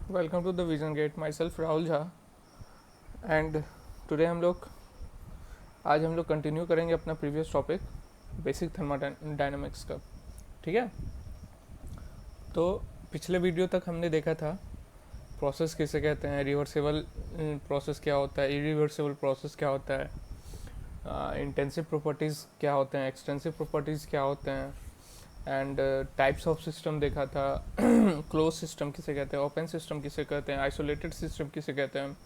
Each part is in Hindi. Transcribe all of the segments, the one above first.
Welcome to the vision Gate. Myself Rahul Jha and today आज हम लोग कंटिन्यू करेंगे अपना प्रीवियस टॉपिक बेसिक थर्मोडायनामिक्स का। ठीक है, तो पिछले वीडियो तक हमने देखा था प्रोसेस किसे कहते हैं, रिवर्सेबल प्रोसेस क्या होता है, इरिवर्सेबल प्रोसेस क्या होता है, इंटेंसिव प्रॉपर्टीज़ क्या होते हैं, एक्सटेंसिव प्रॉपर्टीज़ क्या होते हैं, एंड टाइप्स ऑफ सिस्टम देखा था। क्लोज सिस्टम किसे कहते हैं, ओपन सिस्टम किसे कहते हैं, आइसोलेटेड सिस्टम किसे कहते हैं,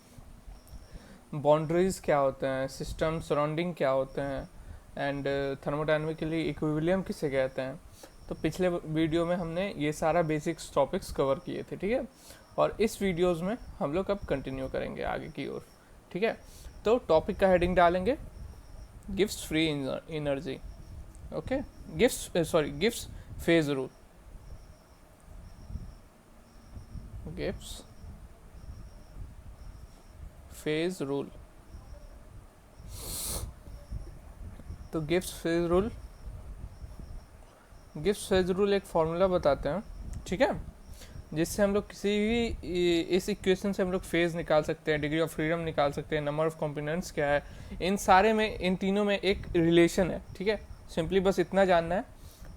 बाउंड्रीज क्या होते हैं, सिस्टम सराउंडिंग क्या होते हैं, एंड थर्मोडायनामिकली इक्विलिब्रियम किसे कहते हैं। तो पिछले वीडियो में हमने ये सारा बेसिक्स टॉपिक्स कवर किए थे। ठीक है, और इस वीडियोस में हम लोग अब कंटिन्यू करेंगे आगे की ओर। ठीक है, तो टॉपिक का हेडिंग डालेंगे gives free energy. Okay, gives phase rule, gives phase rule. तो गिव्स फेज रूल एक फॉर्मूला बताते हैं। ठीक है, जिससे हम लोग किसी भी इस इक्वेशन से हम लोग फेज निकाल सकते हैं, डिग्री ऑफ फ्रीडम निकाल सकते हैं, नंबर ऑफ कंपोनेंट्स क्या है, इन सारे में, इन तीनों में एक रिलेशन है। ठीक है, सिंपली बस इतना जानना है।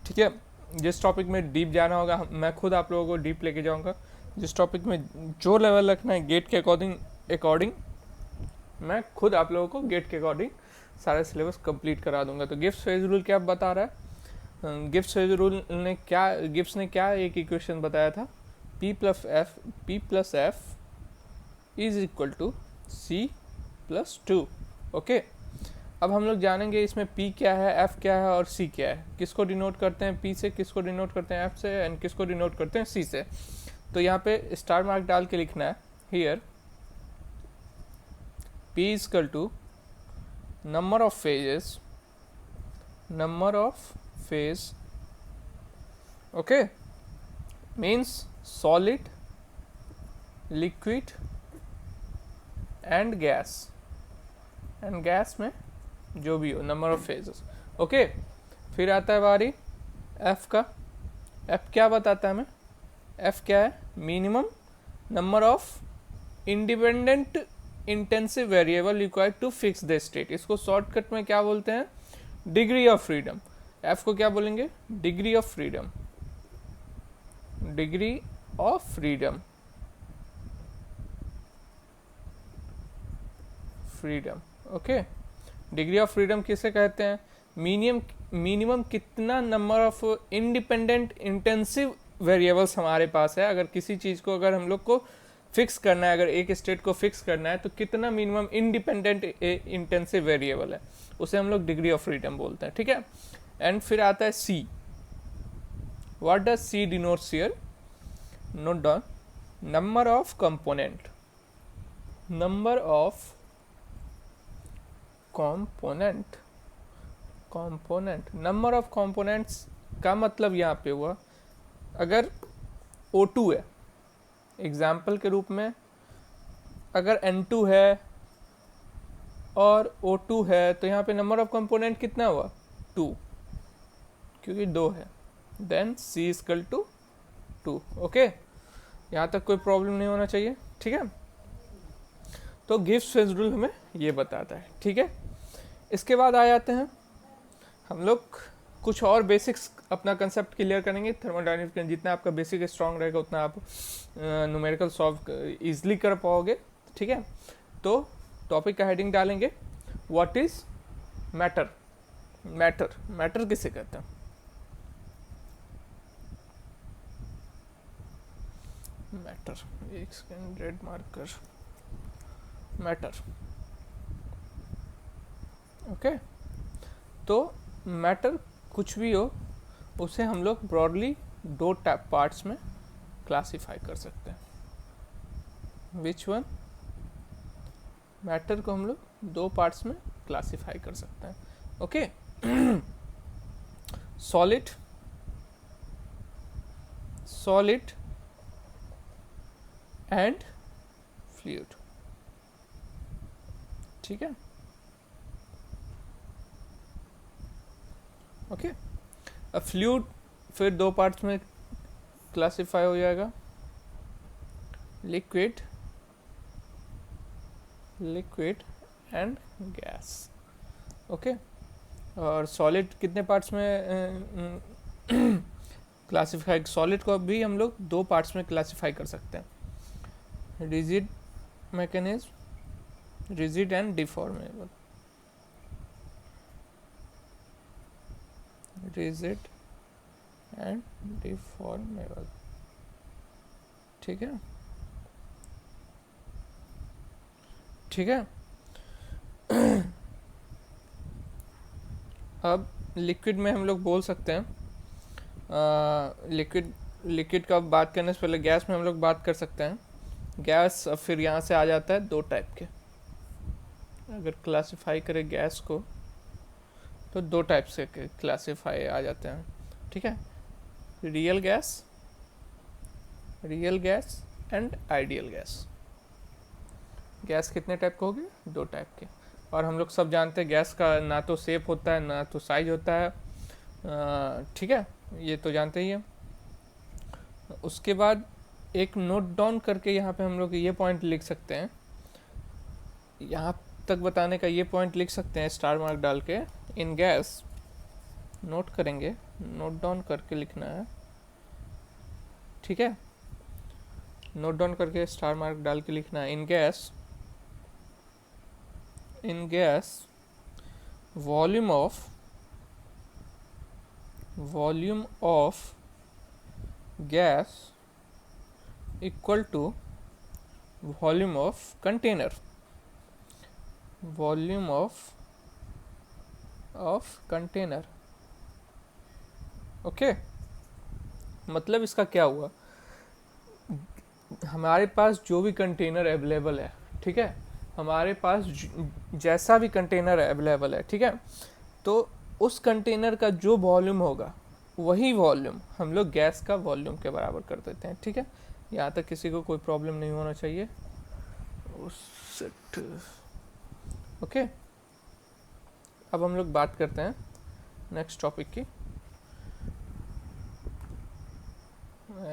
ठीक है, जिस टॉपिक में डीप जाना होगा मैं खुद आप लोगों को डीप लेके जाऊंगा। जिस टॉपिक में जो लेवल रखना है गेट के अकॉर्डिंग मैं खुद आप लोगों को गेट के अकॉर्डिंग सारा सिलेबस कंप्लीट करा दूंगा। तो गिब्स फेज रूल क्या बता रहा है, गिब्स ने क्या एक इक्वेशन बताया था, P+F is equal to C+2। Okay, अब हम लोग जानेंगे इसमें P क्या है, F क्या है और C क्या है, किसको डिनोट करते हैं P से, किसको डिनोट करते हैं F से, एंड किसको डिनोट करते हैं C से। तो यहाँ पे स्टार मार्क डाल के लिखना है here P is equal to number of phase, okay, means solid, liquid and gas में जो भी हो नंबर ऑफ फेजेस। ओके, फिर आता है बारी F का। F क्या बताता है हमें, F क्या है, minimum number of independent intensive variable required to fix the state. इसको शॉर्टकट में क्या बोलते हैं, डिग्री ऑफ फ्रीडम। F को क्या बोलेंगे, degree of freedom, degree of freedom, okay. Degree of freedom किसे कहते हैं, मिनिमम कितना number of independent intensive variables हमारे पास है। अगर किसी चीज़ को अगर हम लोग को फिक्स करना है, अगर एक स्टेट को फिक्स करना है, तो कितना मिनिमम इंडिपेंडेंट इंटेंसिव वेरिएबल है, उसे हम लोग डिग्री ऑफ फ्रीडम बोलते हैं। ठीक है, एंड फिर आता है C. What does C denotes here, note down, number of component, number of component, number of components का मतलब यहाँ पे हुआ, अगर O2 है एग्जाम्पल के रूप में, अगर N2 है और O2 है, तो यहाँ पे नंबर ऑफ कंपोनेंट कितना हुआ, 2, क्योंकि 2 है। Then C equal to 2। Okay, यहाँ तक कोई प्रॉब्लम नहीं होना चाहिए। ठीक है, तो गिब्स फेज रूल हमें ये बताता है। ठीक है, इसके बाद आ जाते हैं हम लोग कुछ और बेसिक्स, अपना कंसेप्ट क्लियर करेंगे। थर्मोडायनामिक्स में जितना आपका बेसिक स्ट्रांग रहेगा उतना आप न्यूमेरिकल सॉल्व इजीली कर पाओगे। ठीक है, तो टॉपिक का हेडिंग डालेंगे व्हाट इज मैटर। मैटर किसे कहते हैं, मैटर, एक second red marker, matter. Okay, तो मैटर कुछ भी हो, उसे हम लोग ब्रॉडली 2 पार्ट्स में क्लासिफाई कर सकते हैं। विच वन, मैटर को हम लोग 2 पार्ट्स में क्लासिफाई कर सकते हैं। Okay, solid and fluid. ठीक है, ओके। अब फ्लूइड फिर 2 पार्ट्स में क्लासिफाई हो जाएगा, लिक्विड एंड गैस। ओके, और सॉलिड कितने पार्ट्स में क्लासिफाई, सॉलिड को भी हम लोग 2 पार्ट्स में क्लासिफाई कर सकते हैं, rigid mechanism, rigid and deformable. Rigid and deformable, ठीक है, ठीक है। अब लिक्विड में हम लोग बोल सकते हैं, लिक्विड का बात करने से पहले गैस में हम लोग बात कर सकते हैं। गैस फिर यहाँ से आ जाता है 2 टाइप के, अगर क्लासिफाई करें गैस को तो 2 टाइप से क्लासिफाई आ जाते हैं, ठीक है, real gas and ideal gas. Gas कितने टाइप के होगी? 2 टाइप के। और हम लोग सब जानते हैं गैस का ना तो शेप होता है ना तो साइज होता है, ठीक है, ये तो जानते ही हैं। उसके बाद एक नोट डाउन करके यहाँ पे हम लोग ये पॉइंट लिख सकते हैं, यहाँ तक बताने का ये पॉइंट लिख सकते हैं स्टार मार्क डाल के। इन गैस नोट करेंगे, नोट डाउन करके लिखना है, ठीक है, नोट डाउन करके स्टार मार्क डाल के लिखना है। In gas volume of gas equal to volume of container, volume of container. Okay, मतलब इसका क्या हुआ, हमारे पास जो भी कंटेनर अवेलेबल है, ठीक है, हमारे पास जैसा भी कंटेनर अवेलेबल है, ठीक है, तो उस कंटेनर का जो वॉल्यूम होगा वही वॉल्यूम हम लोग गैस का वॉल्यूम के बराबर कर देते हैं, ठीक है। यहाँ तक किसी को कोई प्रॉब्लम नहीं होना चाहिए। ओके, अब हम लोग बात करते हैं नेक्स्ट टॉपिक की।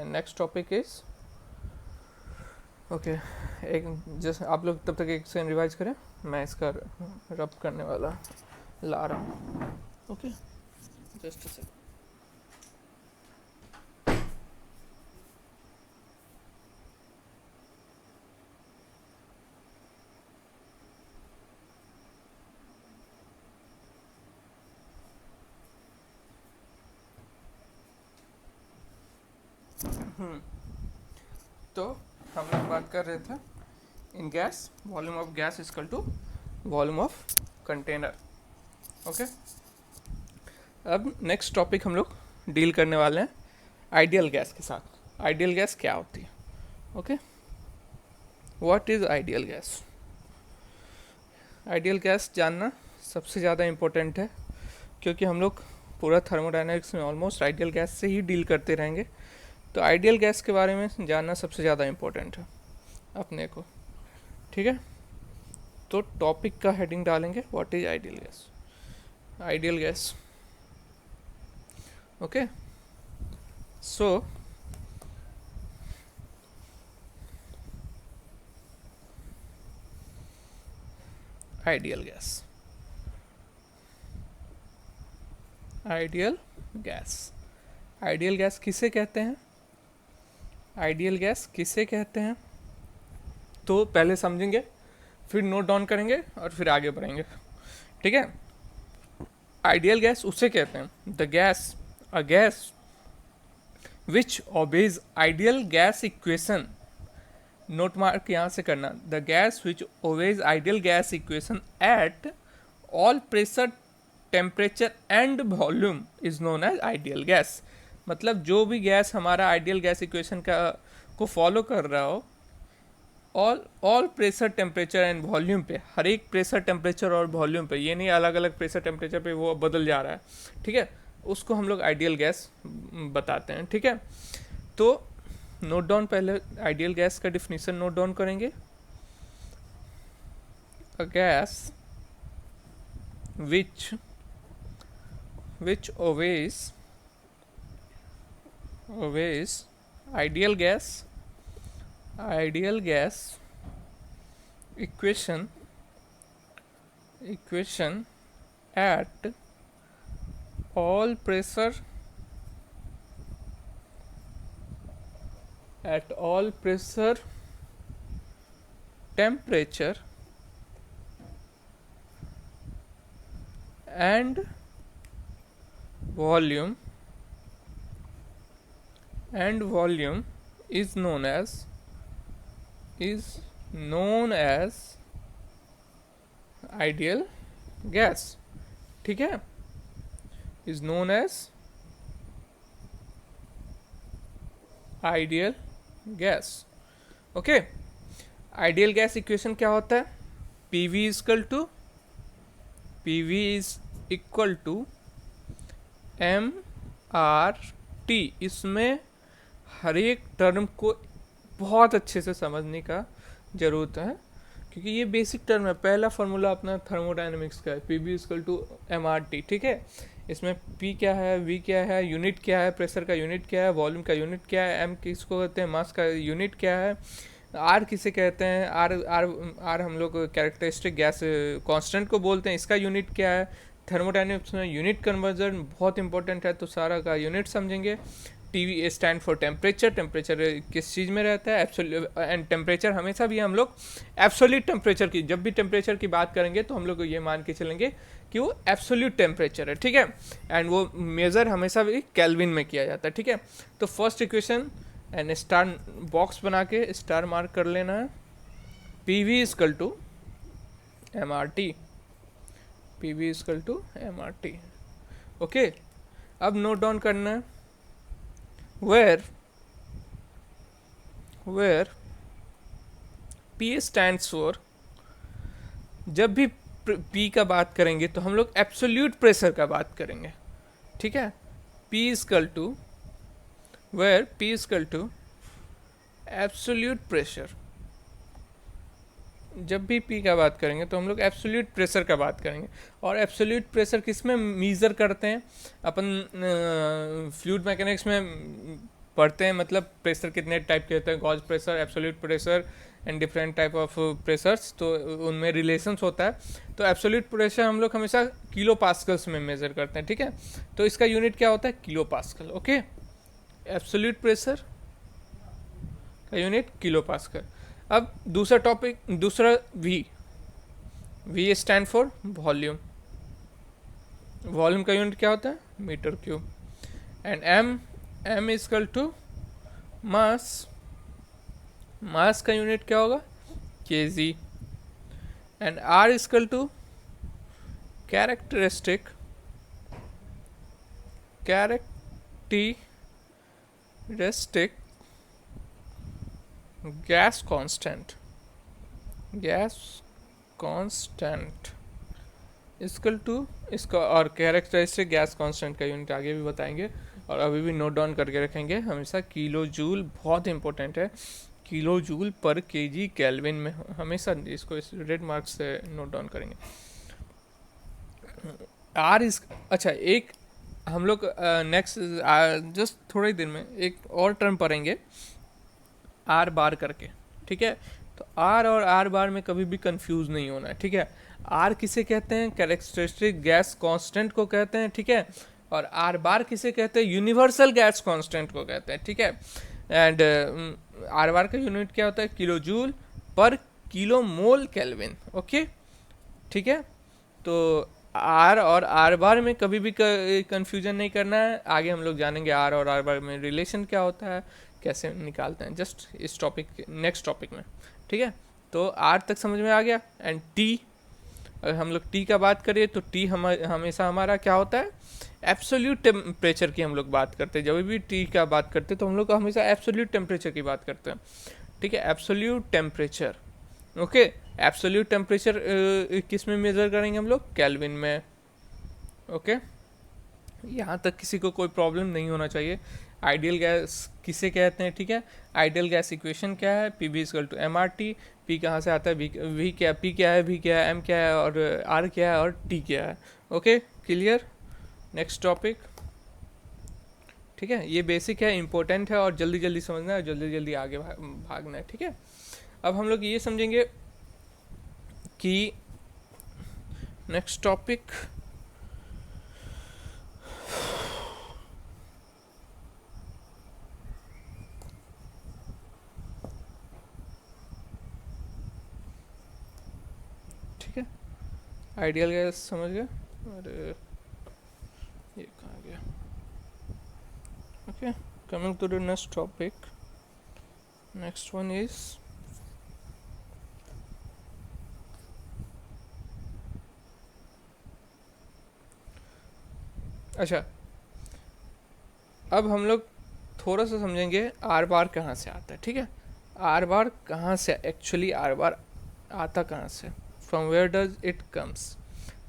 नेक्स्ट टॉपिक इज, ओके, एक जैसे आप लोग तब तक एक सेकंड रिवाइज करें, मैं इसका रब करने वाला ला रहा हूँ। Okay, just a second. तो हम लोग बात कर रहे थे in gas volume of gas equal to volume of container. Okay, अब नेक्स्ट टॉपिक हम लोग डील करने वाले हैं आइडियल गैस के साथ। आइडियल गैस क्या होती है? Okay, what is ideal gas? Ideal gas जानना सबसे ज़्यादा इम्पोर्टेंट है, क्योंकि हम लोग पूरा थर्मोडायनेमिक्स में ऑलमोस्ट आइडियल गैस से ही डील करते रहेंगे। तो आइडियल गैस के बारे में जानना सबसे ज़्यादा इम्पोर्टेंट है अपने को, ठीक है। तो टॉपिक का हेडिंग डालेंगे what is ideal gas. Ideal gas, okay, so ideal gas, ideal gas, ideal gas किसे कहते हैं? आइडियल गैस किसे कहते हैं तो पहले समझेंगे, फिर नोट डाउन करेंगे और फिर आगे बढ़ेंगे, ठीक है। आइडियल गैस उसे कहते हैं the gas, a gas which obeys ideal gas equation. Note mark यहाँ से करना, the gas which obeys ideal gas equation at all pressure, temperature and volume is known as ideal gas. मतलब जो भी गैस हमारा आइडियल गैस इक्वेशन को फॉलो कर रहा हो, all pressure, temperature and volume पे, हर एक प्रेशर, टेम्परेचर और वॉल्यूम पे, ये नहीं अलग अलग प्रेशर टेम्परेचर पे वो बदल जा रहा है, ठीक है, उसको हम लोग आइडियल गैस बताते हैं, ठीक है। तो नोट डाउन, पहले आइडियल गैस का डिफिनीशन नोट डाउन करेंगे। A gas which obeys ideal gas ideal gas equation at all pressure temperature and volume is known as ideal gas. ठीक है, is known as ideal gas. Okay, ideal gas equation क्या होता है? PV is equal to MRT. इसमें हर एक टर्म को बहुत अच्छे से समझने का ज़रूरत है, क्योंकि ये बेसिक टर्म है. पहला फार्मूला अपना थर्मोडायनेमिक्स का है, PV इक्वल टू MRT. ठीक है, इसमें P क्या है, V क्या है, यूनिट क्या है, प्रेशर का यूनिट क्या है, वॉल्यूम का यूनिट क्या है, M किसको कहते हैं, मास का यूनिट क्या है, R किसे कहते हैं, R हम लोग कैरेक्टरिस्टिक गैस कांस्टेंट को बोलते हैं, इसका यूनिट क्या है. थर्मोडायनेमिक्स में यूनिट कन्वर्जन बहुत इंपॉर्टेंट है, तो सारा का यूनिट समझेंगे. T stand for temperature. Temperature किस चीज़ में रहता है? एब्सोल्यूट. एंड टेम्परेचर हमेशा भी हम लोग एब्सोल्यूट टेम्परेचर की, जब भी टेम्परेचर की बात करेंगे तो हम लोग ये मान के चलेंगे कि वो एब्सोल्यूट टेम्परेचर है. ठीक है, एंड वो मेज़र हमेशा भी केल्विन में किया जाता है. ठीक है, तो first equation and star box बना के स्टार मार्क कर लेना है. PV equal to MRT. PV equal to MRT. Okay, अब नोट डाउन करना है where P stands for, जब भी P का बात करेंगे तो हम लोग एब्सोल्यूट प्रेशर का बात करेंगे. ठीक है, P equal to where P equal to absolute pressure. जब भी P का बात करेंगे तो हम लोग एब्सोल्यूट प्रेशर का बात करेंगे. और एब्सोल्यूट प्रेशर किस में मीज़र करते हैं? अपन फ्लूइड मैकेनिक्स में पढ़ते हैं, मतलब प्रेशर कितने टाइप के होते हैं, gauge pressure, absolute pressure and different type of pressures, तो उनमें रिलेशंस होता है. तो एब्सोल्यूट प्रेशर हम लोग हमेशा किलो पास्कल्स में मेज़र करते हैं. ठीक है, तो इसका यूनिट क्या होता है? Kilo pascal. Okay, absolute pressure का यूनिट किलो पास्कल. अब दूसरा टॉपिक, दूसरा V stand for volume. Volume का यूनिट क्या होता है? Metre cube. And M equal to mass. Mass का यूनिट क्या होगा? kg. And R equal to characteristic gas constant equal to इसका. और कैरेक्टरिस्टिक गैस कांस्टेंट का यूनिट आगे भी बताएंगे, और अभी भी नोट डाउन करके रखेंगे हमेशा. किलो जूल बहुत इंपॉर्टेंट है, किलो जूल पर kg केल्विन में हमेशा इसको इस रेड मार्क से नोट डाउन करेंगे. अच्छा, एक हम लोग नेक्स्ट जस्ट थोड़ी देर में एक और टर्म पढ़ेंगे, R बार करके. ठीक है, तो R और R बार में कभी भी कंफ्यूज नहीं होना है. ठीक है, R किसे कहते हैं? कैरेक्टरिस्टिक गैस कांस्टेंट को कहते हैं. ठीक है, और R बार किसे कहते हैं? यूनिवर्सल गैस कांस्टेंट को कहते हैं. ठीक है, एंड R बार का यूनिट क्या होता है? किलो जूल पर किलो मोल केल्विन. ओके, ठीक है, तो R और R बार में कभी भी कंफ्यूजन नहीं करना है. आगे हम लोग जानेंगे R और R बार में रिलेशन क्या होता है, कैसे निकालते हैं, जस्ट इस टॉपिक नेक्स्ट टॉपिक में. ठीक है, तो R तक समझ में आ गया. एंड T, अगर हम लोग T का बात करें तो T हमेशा हमारा क्या होता है? एब्सोल्यूट टेम्परेचर की हम लोग बात करते हैं. जब भी T का बात करते हैं तो हम लोग हमेशा एब्सोल्यूट टेम्परेचर की बात करते हैं. ठीक है, absolute temperature. Okay, absolute temperature किस में मेजर करेंगे हम लोग? केल्विन में. ओके, यहाँ तक किसी को कोई प्रॉब्लम नहीं होना चाहिए. आइडियल गैस किसे कहते हैं? ठीक है, आइडियल गैस इक्वेशन क्या है? PV equal to MRT. P कहाँ से आता है? V क्या, P क्या है, V क्या है, M क्या है, और R क्या है, और T क्या है. Okay, clear. Next topic. ठीक है, ये बेसिक है, इंपॉर्टेंट है और जल्दी जल्दी समझना है, जल्दी जल्दी आगे भागना है। ठीक है, अब हम लोग ये समझेंगे कि नेक्स्ट टॉपिक ठीक है, आइडियल गैस समझ गए। और ये कहाँ गया? Okay, coming to the next topic, next one is अच्छा, अब हम लोग थोड़ा सा समझेंगे आर बार कहाँ से आता है। ठीक है, आर बार कहाँ से एक्चुअली, आर बार आता कहाँ से, from where does it comes.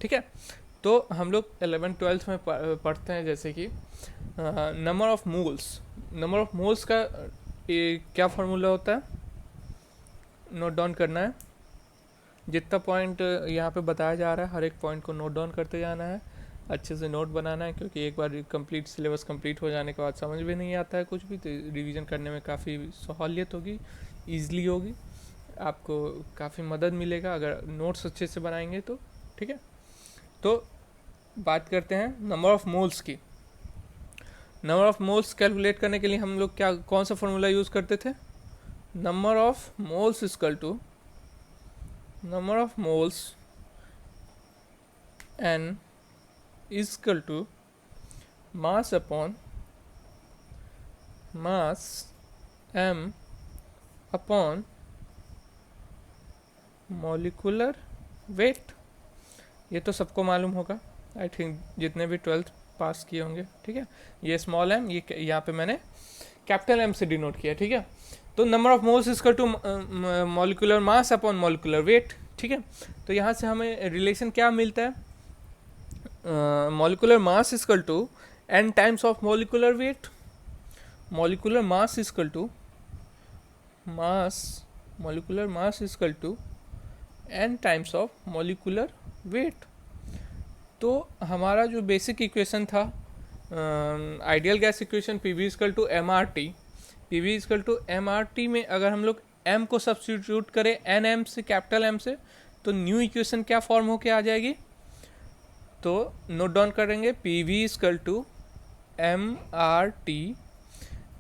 ठीक है, तो हम लोग 11th-12th में पढ़ते हैं जैसे कि number of moles. Number of moles का क्या फार्मूला होता है, नोट डाउन करना है। जितना पॉइंट यहाँ पे बताया जा रहा है हर एक पॉइंट को नोट डाउन करते जाना है, अच्छे से नोट बनाना है, क्योंकि एक बार कंप्लीट सिलेबस कंप्लीट हो जाने के बाद समझ भी नहीं आता है कुछ भी, तो रिवीजन करने में काफ़ी सहूलियत होगी, ईजिली होगी, आपको काफ़ी मदद मिलेगा अगर नोट्स अच्छे से बनाएंगे तो। ठीक है, तो बात करते हैं नंबर ऑफ मोल्स की। नंबर ऑफ मोल्स कैलकुलेट करने के लिए हम लोग क्या, कौन सा फॉर्मूला यूज़ करते थे, number of moles equal to number of moles n is equal to mass upon mass m upon molecular weight। ये तो सबको मालूम होगा, आई थिंक जितने भी 12th पास किए होंगे। ठीक है, ये स्मॉल m, ये यहाँ पे मैंने कैपिटल M से डिनोट किया। ठीक है, तो number of moles equal to molecular mass upon molecular weight. ठीक है, तो यहाँ से हमें रिलेशन क्या मिलता है, molecular mass is equal to n times of molecular weight। molecular mass is equal to molecular mass is equal to n times of molecular weight। तो हमारा जो बेसिक इक्वेशन था ideal gas equation PV equal to MRT, PV equal to MRT में अगर हम लोग m को सब्स्टिट्यूट करें nm से, कैपिटल M से, तो न्यू इक्वेशन क्या फॉर्म होके आ जाएगी, तो नोट डाउन करेंगे PV equal to MRT।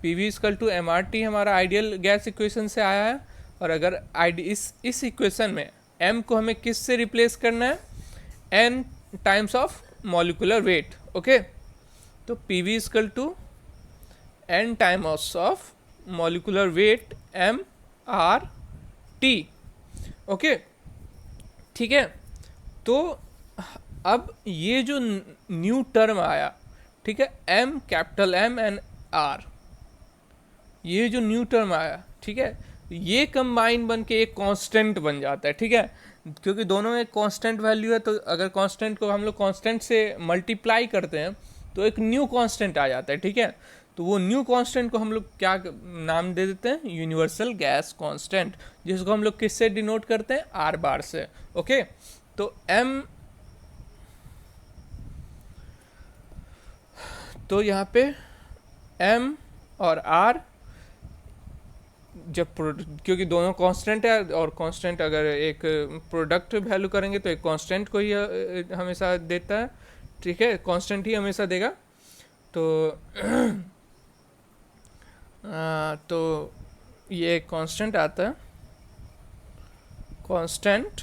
PV equal to MRT हमारा आइडियल गैस इक्वेशन से आया है, और अगर इस इक्वेशन में M को हमें किस से रिप्लेस करना है, n times of molecular weight. Okay, तो PV equal to n times of molecular weight MRT। Okay, ठीक है, तो अब ये जो न्यू टर्म आया, ठीक है, M, capital M and R, ये जो न्यू टर्म आया, ठीक है, ये कंबाइन बन के एक कांस्टेंट बन जाता है। ठीक है, क्योंकि दोनों में कांस्टेंट वैल्यू है, तो अगर कांस्टेंट को हम लोग कांस्टेंट से मल्टीप्लाई करते हैं तो एक न्यू कांस्टेंट आ जाता है। ठीक है, तो वो न्यू कांस्टेंट को हम लोग क्या नाम दे देते हैं, यूनिवर्सल गैस कांस्टेंट, जिसको हम लोग किससे डिनोट करते हैं, R बार से। ओके, तो M, तो यहाँ पे M और R जब क्योंकि दोनों कांस्टेंट है, और कांस्टेंट अगर एक प्रोडक्ट वैल्यू करेंगे तो एक कांस्टेंट को ही हमेशा देता है। ठीक है, कांस्टेंट ही हमेशा देगा। तो तो ये कांस्टेंट आता है, कांस्टेंट,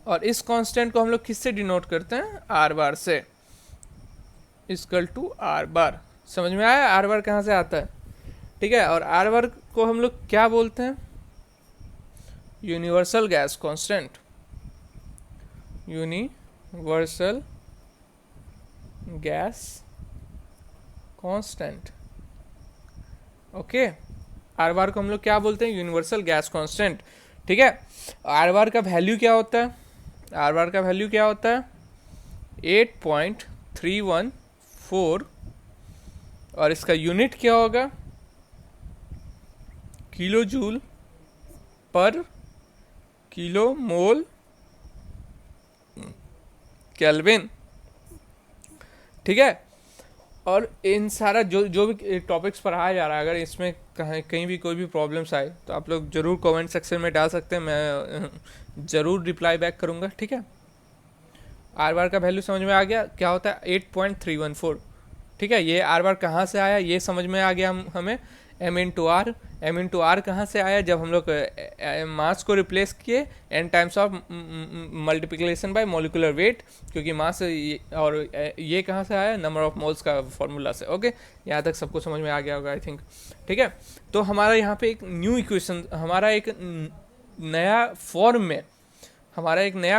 और इस कांस्टेंट को हम लोग किससे डिनोट करते हैं, R बार से, इक्वल टू R बार। समझ में आया R बार कहाँ से आता है। ठीक है, और R बार को हम लोग क्या बोलते हैं, universal gas constant, universal gas constant. Okay, R बार को हम लोग क्या बोलते हैं, यूनिवर्सल गैस कांस्टेंट। ठीक है, R बार का वैल्यू क्या होता है, R बार का वैल्यू क्या होता है, 8.314, और इसका यूनिट क्या होगा, किलो जूल पर किलो मोल केल्विन। ठीक है, और इन सारा जो जो भी टॉपिक्स पढ़ाया जा रहा है, अगर इसमें कहीं भी कोई भी प्रॉब्लम्स आए तो आप लोग ज़रूर कमेंट सेक्शन में डाल सकते हैं, मैं ज़रूर रिप्लाई बैक करूँगा, ठीक है। आर बार का वैल्यू समझ में आ गया, क्या होता है 8.314, ठीक है। ये आर बार कहाँ से आया ये समझ में आ गया हमें। एम इंटू आर कहाँ से आया, जब हम लोग मास को रिप्लेस किए n times of multiplication by molecular weight, क्योंकि मास और ये कहाँ से आया, नंबर ऑफ मोल्स का फॉर्मूला से। ओके, यहाँ तक सबको समझ में आ गया होगा आई थिंक, ठीक है। तो हमारा यहाँ पे एक न्यू इक्वेशन, हमारा एक नया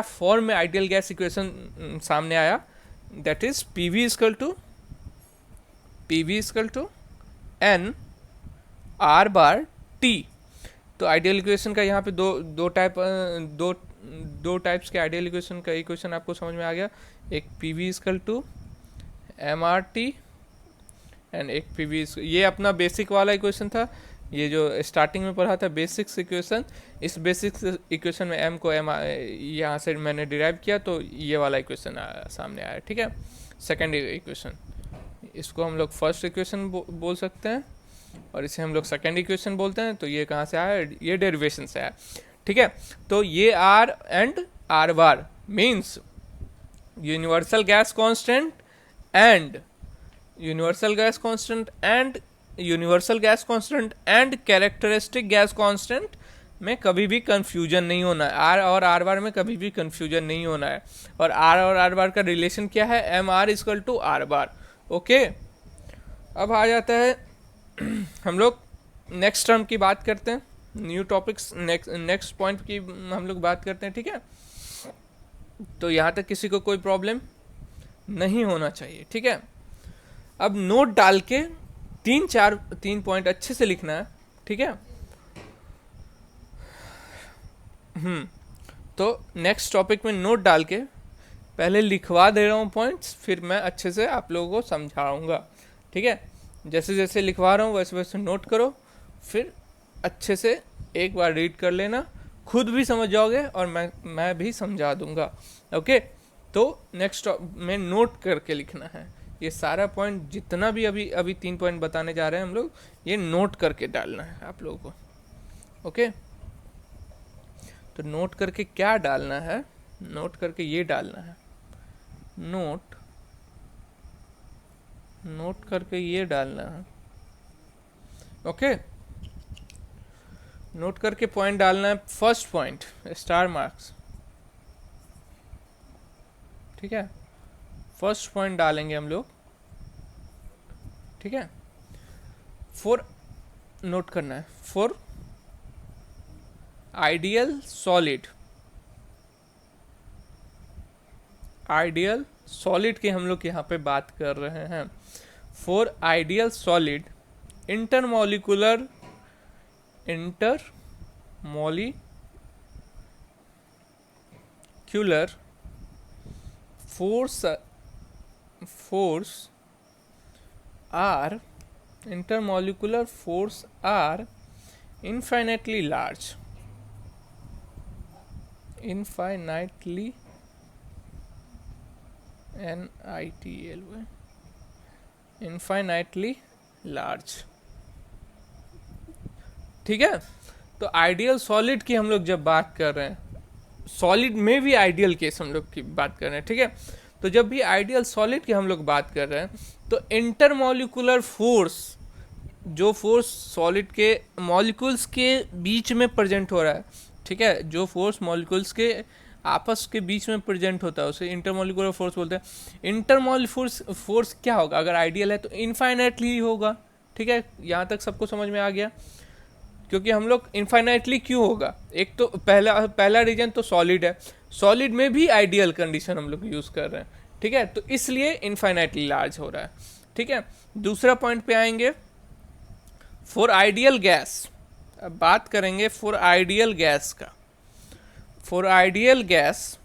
फॉर्म में आइडियल गैस इक्वेशन सामने आया, that is P V equal to n R bar T. तो आइडियल इक्वेशन का यहाँ पे दो टाइप्स के आइडियल इक्वेशन का इक्वेशन आपको समझ में आ गया। एक P V equal to m R T and एक पी वी, ये अपना बेसिक वाला इक्वेशन था, ये जो स्टार्टिंग में पढ़ा था बेसिक्स इक्वेशन। इस बेसिक्स इक्वेशन में एम को एम यहाँ से मैंने डिराइव किया, तो ये वाला इक्वेशन सामने आया, ठीक है। सेकेंड इक्वेशन, इसको हम लोग फर्स्ट इक्वेशन बोल सकते हैं और इसे हम लोग सेकेंड इक्वेशन बोलते हैं। तो ये कहाँ से आया, ये डेरिवेशन से आया, ठीक है। तो ये R and R bar means universal gas constant and characteristic gas constant में कभी भी कंफ्यूजन नहीं होना है। आर और आर बार में कभी भी कंफ्यूजन नहीं होना है। और आर बार का रिलेशन क्या है, m R equal to R bar. Okay, अब आ जाता है हम लोग नेक्स्ट टर्म की बात करते हैं, न्यू टॉपिक्स, नेक्स्ट पॉइंट की हम लोग बात करते हैं, ठीक है। तो यहाँ तक किसी को कोई प्रॉब्लम नहीं होना चाहिए, ठीक है। अब नोट डाल के तीन पॉइंट अच्छे से लिखना है, ठीक है। तो नेक्स्ट टॉपिक में नोट डाल के पहले लिखवा दे रहा हूँ पॉइंट्स, फिर मैं अच्छे से आप लोगों को समझाऊंगा, ठीक है। जैसे जैसे लिखवा रहा हूँ वैसे वैसे नोट करो, फिर अच्छे से एक बार रीड कर लेना, खुद भी समझ जाओगे और मैं भी समझा दूंगा। ओके, तो नेक्स्ट में नोट करके लिखना है। ये सारा पॉइंट जितना भी अभी 3 पॉइंट बताने जा रहे हैं हम लोग, ये नोट करके डालना है आप लोगों को। ओके, तो नोट करके क्या डालना है, नोट करके ये डालना है, नोट करके ये डालना है। ओके, नोट करके पॉइंट डालना है। फर्स्ट पॉइंट स्टार मार्क्स, ठीक है। फर्स्ट पॉइंट डालेंगे हम लोग, ठीक है। फॉर, नोट करना है, फॉर आइडियल सॉलिड की हम लोग यहाँ पे बात कर रहे हैं। For ideal solid intermolecular force are intermolecular force are infinitely large, infinitely large, ठीक है। तो आइडियल सॉलिड की हम लोग जब बात कर रहे हैं, सॉलिड में भी आइडियल केस हम लोग की बात कर रहे हैं, ठीक है। तो जब भी आइडियल सॉलिड की हम लोग बात कर रहे हैं, तो इंटरमॉलिक्यूलर फोर्स, जो फोर्स सॉलिड के मॉलिक्यूल्स के बीच में प्रेजेंट हो रहा है, ठीक है, जो फोर्स मॉलिक्यूल्स के आपस के बीच में प्रेजेंट होता है उसे इंटरमॉलिक्यूलर फोर्स बोलते हैं। इंटरमॉलिक्यूलर फोर्स क्या होगा, अगर आइडियल है तो इनफाइनाइटली होगा, ठीक है। यहाँ तक सबको समझ में आ गया। क्योंकि हम लोग इनफाइनाइटली क्यों होगा, एक तो पहला रीजन तो सॉलिड है, सॉलिड में भी आइडियल कंडीशन हम लोग यूज कर रहे हैं, ठीक है। तो इसलिए इनफाइनाइटली लार्ज हो रहा है, ठीक है। दूसरा पॉइंट पे आएंगे, फॉर आइडियल गैस। अब बात करेंगे फॉर आइडियल गैस का। For ideal gas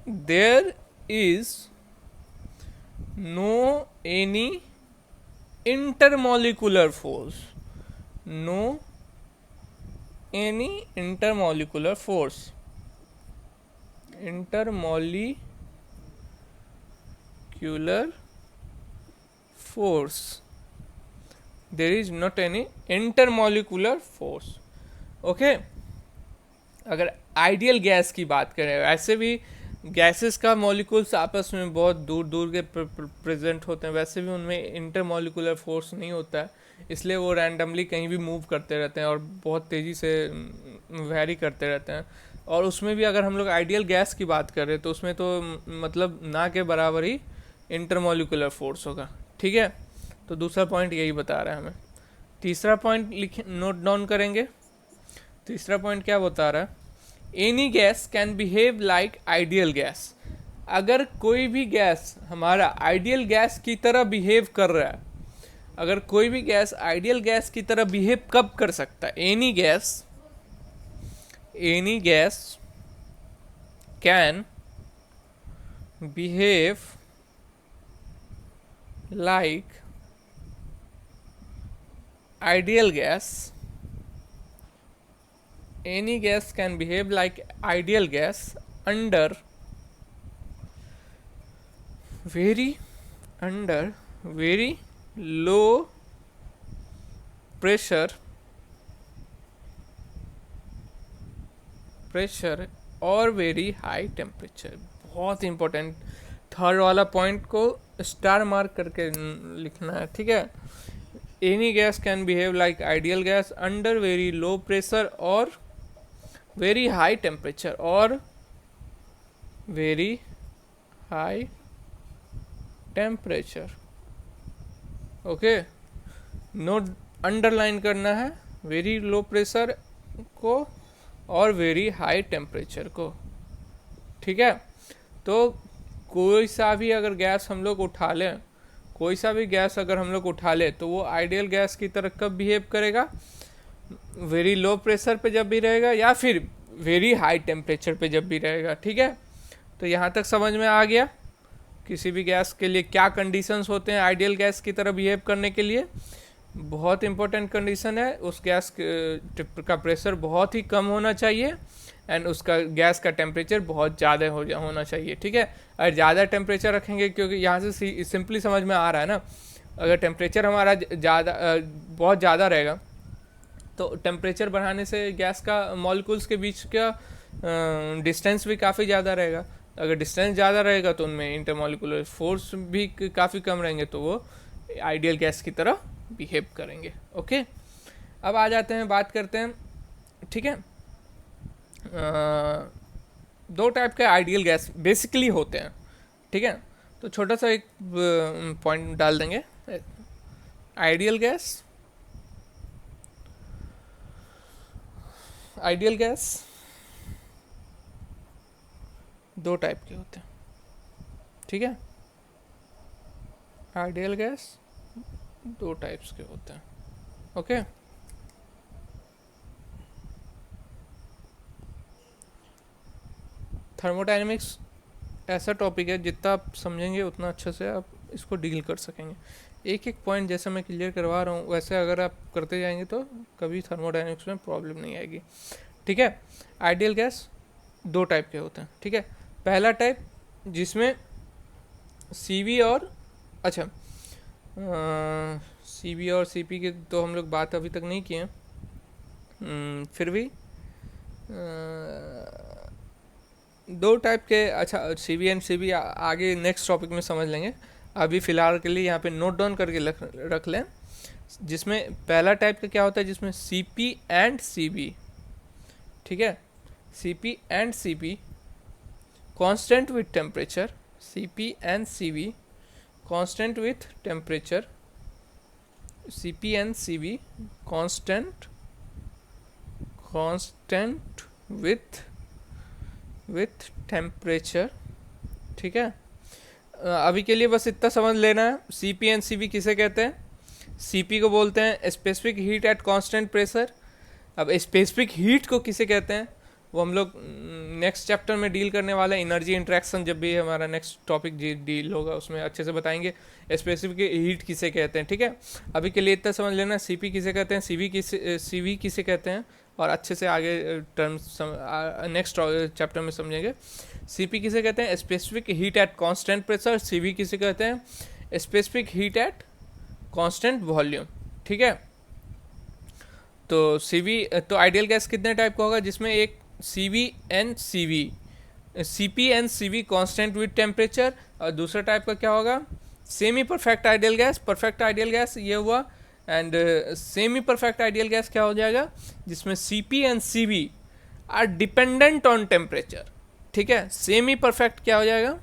there is no any intermolecular force, intermolecular force, there is not any intermolecular force. Okay अगर आइडियल गैस की बात करें, ऐसे भी गैसेस का मॉलिक्यूल्स आपस में बहुत दूर दूर के प्रेजेंट होते हैं, वैसे भी उनमें इंटरमॉलिकुलर फोर्स नहीं होता है, इसलिए वो रैंडमली कहीं भी मूव करते रहते हैं और बहुत तेज़ी से वेरी करते रहते हैं। और उसमें भी अगर हम लोग आइडियल गैस की बात कर रहे हैं तो उसमें तो मतलब ना के बराबर ही इंटरमॉलिकुलर फोर्स होगा। ठीक है, तो दूसरा पॉइंट यही बता रहा है हमें। तीसरा पॉइंट नोट डाउन करेंगे। तीसरा पॉइंट क्या बता रहा है, any gas can behave like ideal gas. अगर कोई भी गैस हमारा आइडियल गैस की तरह बिहेव कर रहा है, अगर कोई भी गैस आइडियल गैस की तरह बिहेव कब कर सकता है, any gas can behave like ideal gas, any gas can behave like ideal gas under very low pressure और very high temperature। बहुत इंपॉर्टेंट, थर्ड वाला पॉइंट को स्टार मार्क करके लिखना है। ठीक है, any gas can behave like ideal gas under very low pressure और वेरी हाई टेम्परेचर और very high temperature. Okay, note underline करना है वेरी लो प्रेशर को और वेरी हाई टेम्परेचर को। ठीक है, तो कोई सा भी अगर गैस हम लोग उठा लें, कोई सा भी गैस अगर हम लोग उठा ले तो वो आइडियल गैस की तरह कब बिहेव करेगा, वेरी लो प्रेशर पे जब भी रहेगा या फिर वेरी हाई टेम्परेचर पे जब भी रहेगा। ठीक है, तो यहाँ तक समझ में आ गया किसी भी गैस के लिए क्या कंडीशंस होते हैं आइडियल गैस की तरह बिहेव करने के लिए। बहुत इंपॉर्टेंट कंडीशन है, उस गैस का प्रेशर बहुत ही कम होना चाहिए एंड उसका गैस का टेम्परेचर बहुत ज़्यादा होना चाहिए। ठीक है, अगर ज़्यादा टेम्परेचर रखेंगे, क्योंकि यहाँ से सिंपली समझ में आ रहा है ना, अगर टेम्परेचर हमारा बहुत ज़्यादा रहेगा तो टेम्परेचर बढ़ाने से गैस का मॉलिक्यूल्स के बीच का डिस्टेंस भी काफ़ी ज़्यादा रहेगा। अगर डिस्टेंस ज़्यादा रहेगा तो उनमें इंटरमॉलिक्यूलर फोर्स भी काफ़ी कम रहेंगे, तो वो आइडियल गैस की तरह बिहेव करेंगे। ओके, अब आ जाते हैं, बात करते हैं। ठीक है, दो टाइप के आइडियल गैस बेसिकली होते हैं। ठीक है, तो छोटा सा एक पॉइंट डाल देंगे। आइडियल गैस दो टाइप के होते हैं। ठीक है, आइडियल गैस दो टाइप्स के होते हैं। ओके, थर्मोडायनेमिक्स ऐसा टॉपिक है, जितना आप समझेंगे उतना अच्छे से आप इसको डील कर सकेंगे। एक एक पॉइंट जैसे मैं क्लियर करवा रहा हूँ वैसे अगर आप करते जाएंगे तो कभी थर्मोडायनेमिक्स में प्रॉब्लम नहीं आएगी। ठीक है, आइडियल गैस दो टाइप के होते हैं। ठीक है, पहला टाइप जिसमें CV और CV और CP की तो हम लोग बात अभी तक नहीं किए हैं, फिर भी दो टाइप के। अच्छा, CV एंड CB आगे नेक्स्ट टॉपिक में समझ लेंगे, अभी फ़िलहाल के लिए यहाँ पे नोट डाउन करके रख लें। जिसमें पहला टाइप का क्या होता है, जिसमें CP एंड CB, ठीक है, CP and CB constant with temperature, CP and CB constant with temperature, CP and CB constant with temperature. ठीक है, अभी के लिए बस इतना समझ लेना है, CP एंड CB किसे कहते हैं। CP को बोलते हैं specific heat at constant pressure. अब स्पेसिफिक हीट को किसे कहते हैं वो हम लोग नेक्स्ट चैप्टर में डील करने वाले हैं। एनर्जी इंट्रैक्शन जब भी हमारा नेक्स्ट टॉपिक डील होगा उसमें अच्छे से बताएंगे स्पेसिफिक हीट किसे कहते हैं। ठीक है, अभी के लिए इतना समझ लेना, CP किसे कहते हैं, CV किसे कहते हैं, और अच्छे से आगे टर्म्स नेक्स्ट चैप्टर में समझेंगे। सीपी किसे कहते हैं? Specific heat at constant pressure. CV किसे कहते हैं? Specific heat at constant volume. ठीक है, तो सीवी, तो आइडियल गैस कितने टाइप का होगा? जिसमें एक CV and CV, CP and CV constant with temperature, और दूसरा टाइप का क्या होगा? Semi perfect ideal gas, perfect ideal gas ये हुआ, and semi perfect ideal gas क्या हो जाएगा? जिसमें CP and CV are dependent on temperature. ठीक है, सेमी परफेक्ट क्या हो जाएगा?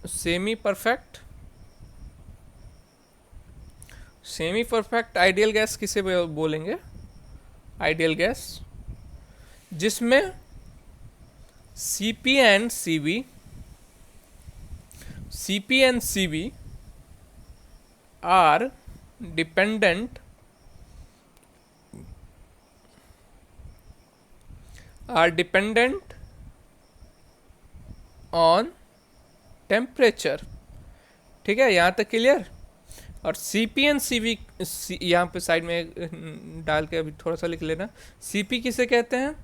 Semi perfect, semi perfect ideal gas किसे बोलेंगे? आइडियल गैस जिसमें CP and CV are dependent on temperature। ठीक है, यहाँ तक क्लियर? और CP एंड CV यहाँ पे साइड में डाल के अभी थोड़ा सा लिख लेना। CP किसे कहते हैं?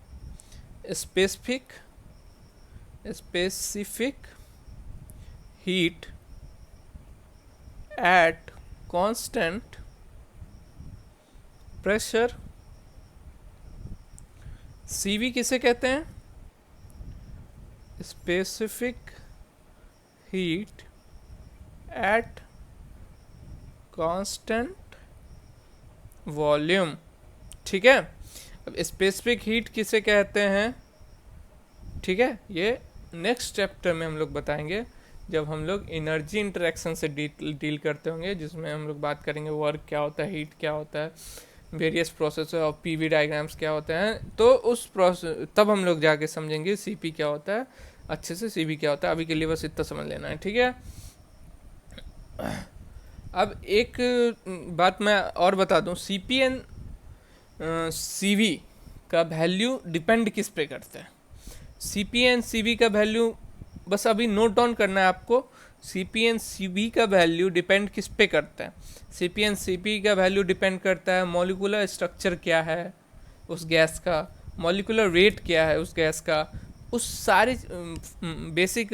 Specific heat at constant pressure. CV किसे कहते हैं? Specific heat at constant volume. ठीक है, अब स्पेसिफिक हीट किसे कहते हैं? ठीक है, ये नेक्स्ट चैप्टर में हम लोग बताएंगे जब हम लोग एनर्जी इंटरेक्शन से डील करते होंगे, जिसमें हम लोग बात करेंगे वर्क क्या होता है, हीट क्या होता है, वेरियस प्रोसेस और पीवी डायग्राम्स क्या होते हैं। तो उस प्रोसेस तब हम लोग जाके समझेंगे सीपी क्या होता है अच्छे से, सीवी क्या होता है। अभी के लिए बस इतना समझ लेना है। ठीक है, अब एक बात मैं और बता दूं, सीपी एंड सीवी का वैल्यू डिपेंड किस पे करता है? सीपी एंड सीवी का वैल्यू बस अभी नोट डाउन करना है आपको। सीपी एंड सीवी का वैल्यू डिपेंड किस पे करता है? सीपी एंड सीपी का वैल्यू डिपेंड करता है मॉलिक्यूलर स्ट्रक्चर क्या है उस गैस का, मॉलिक्यूलर वेट क्या है उस गैस का, उस सारी basic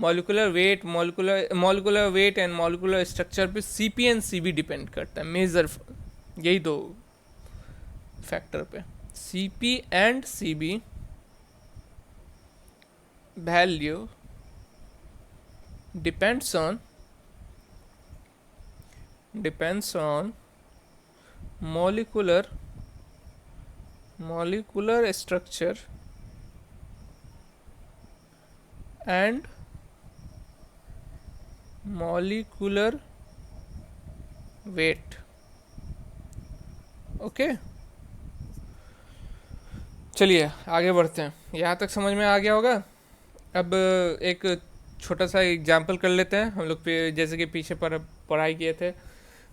molecular weight and molecular structure पे सीपी एंड सीवी डिपेंड करता है, मेजर यही दो फैक्टर पे। CP and CV value depends on molecular structure and molecular weight। Okay, चलिए आगे बढ़ते हैं। यहाँ तक समझ में आ गया होगा। अब एक छोटा सा एग्जाम्पल कर लेते हैं हम लोग पे, जैसे कि पीछे पर पढ़ाई किए थे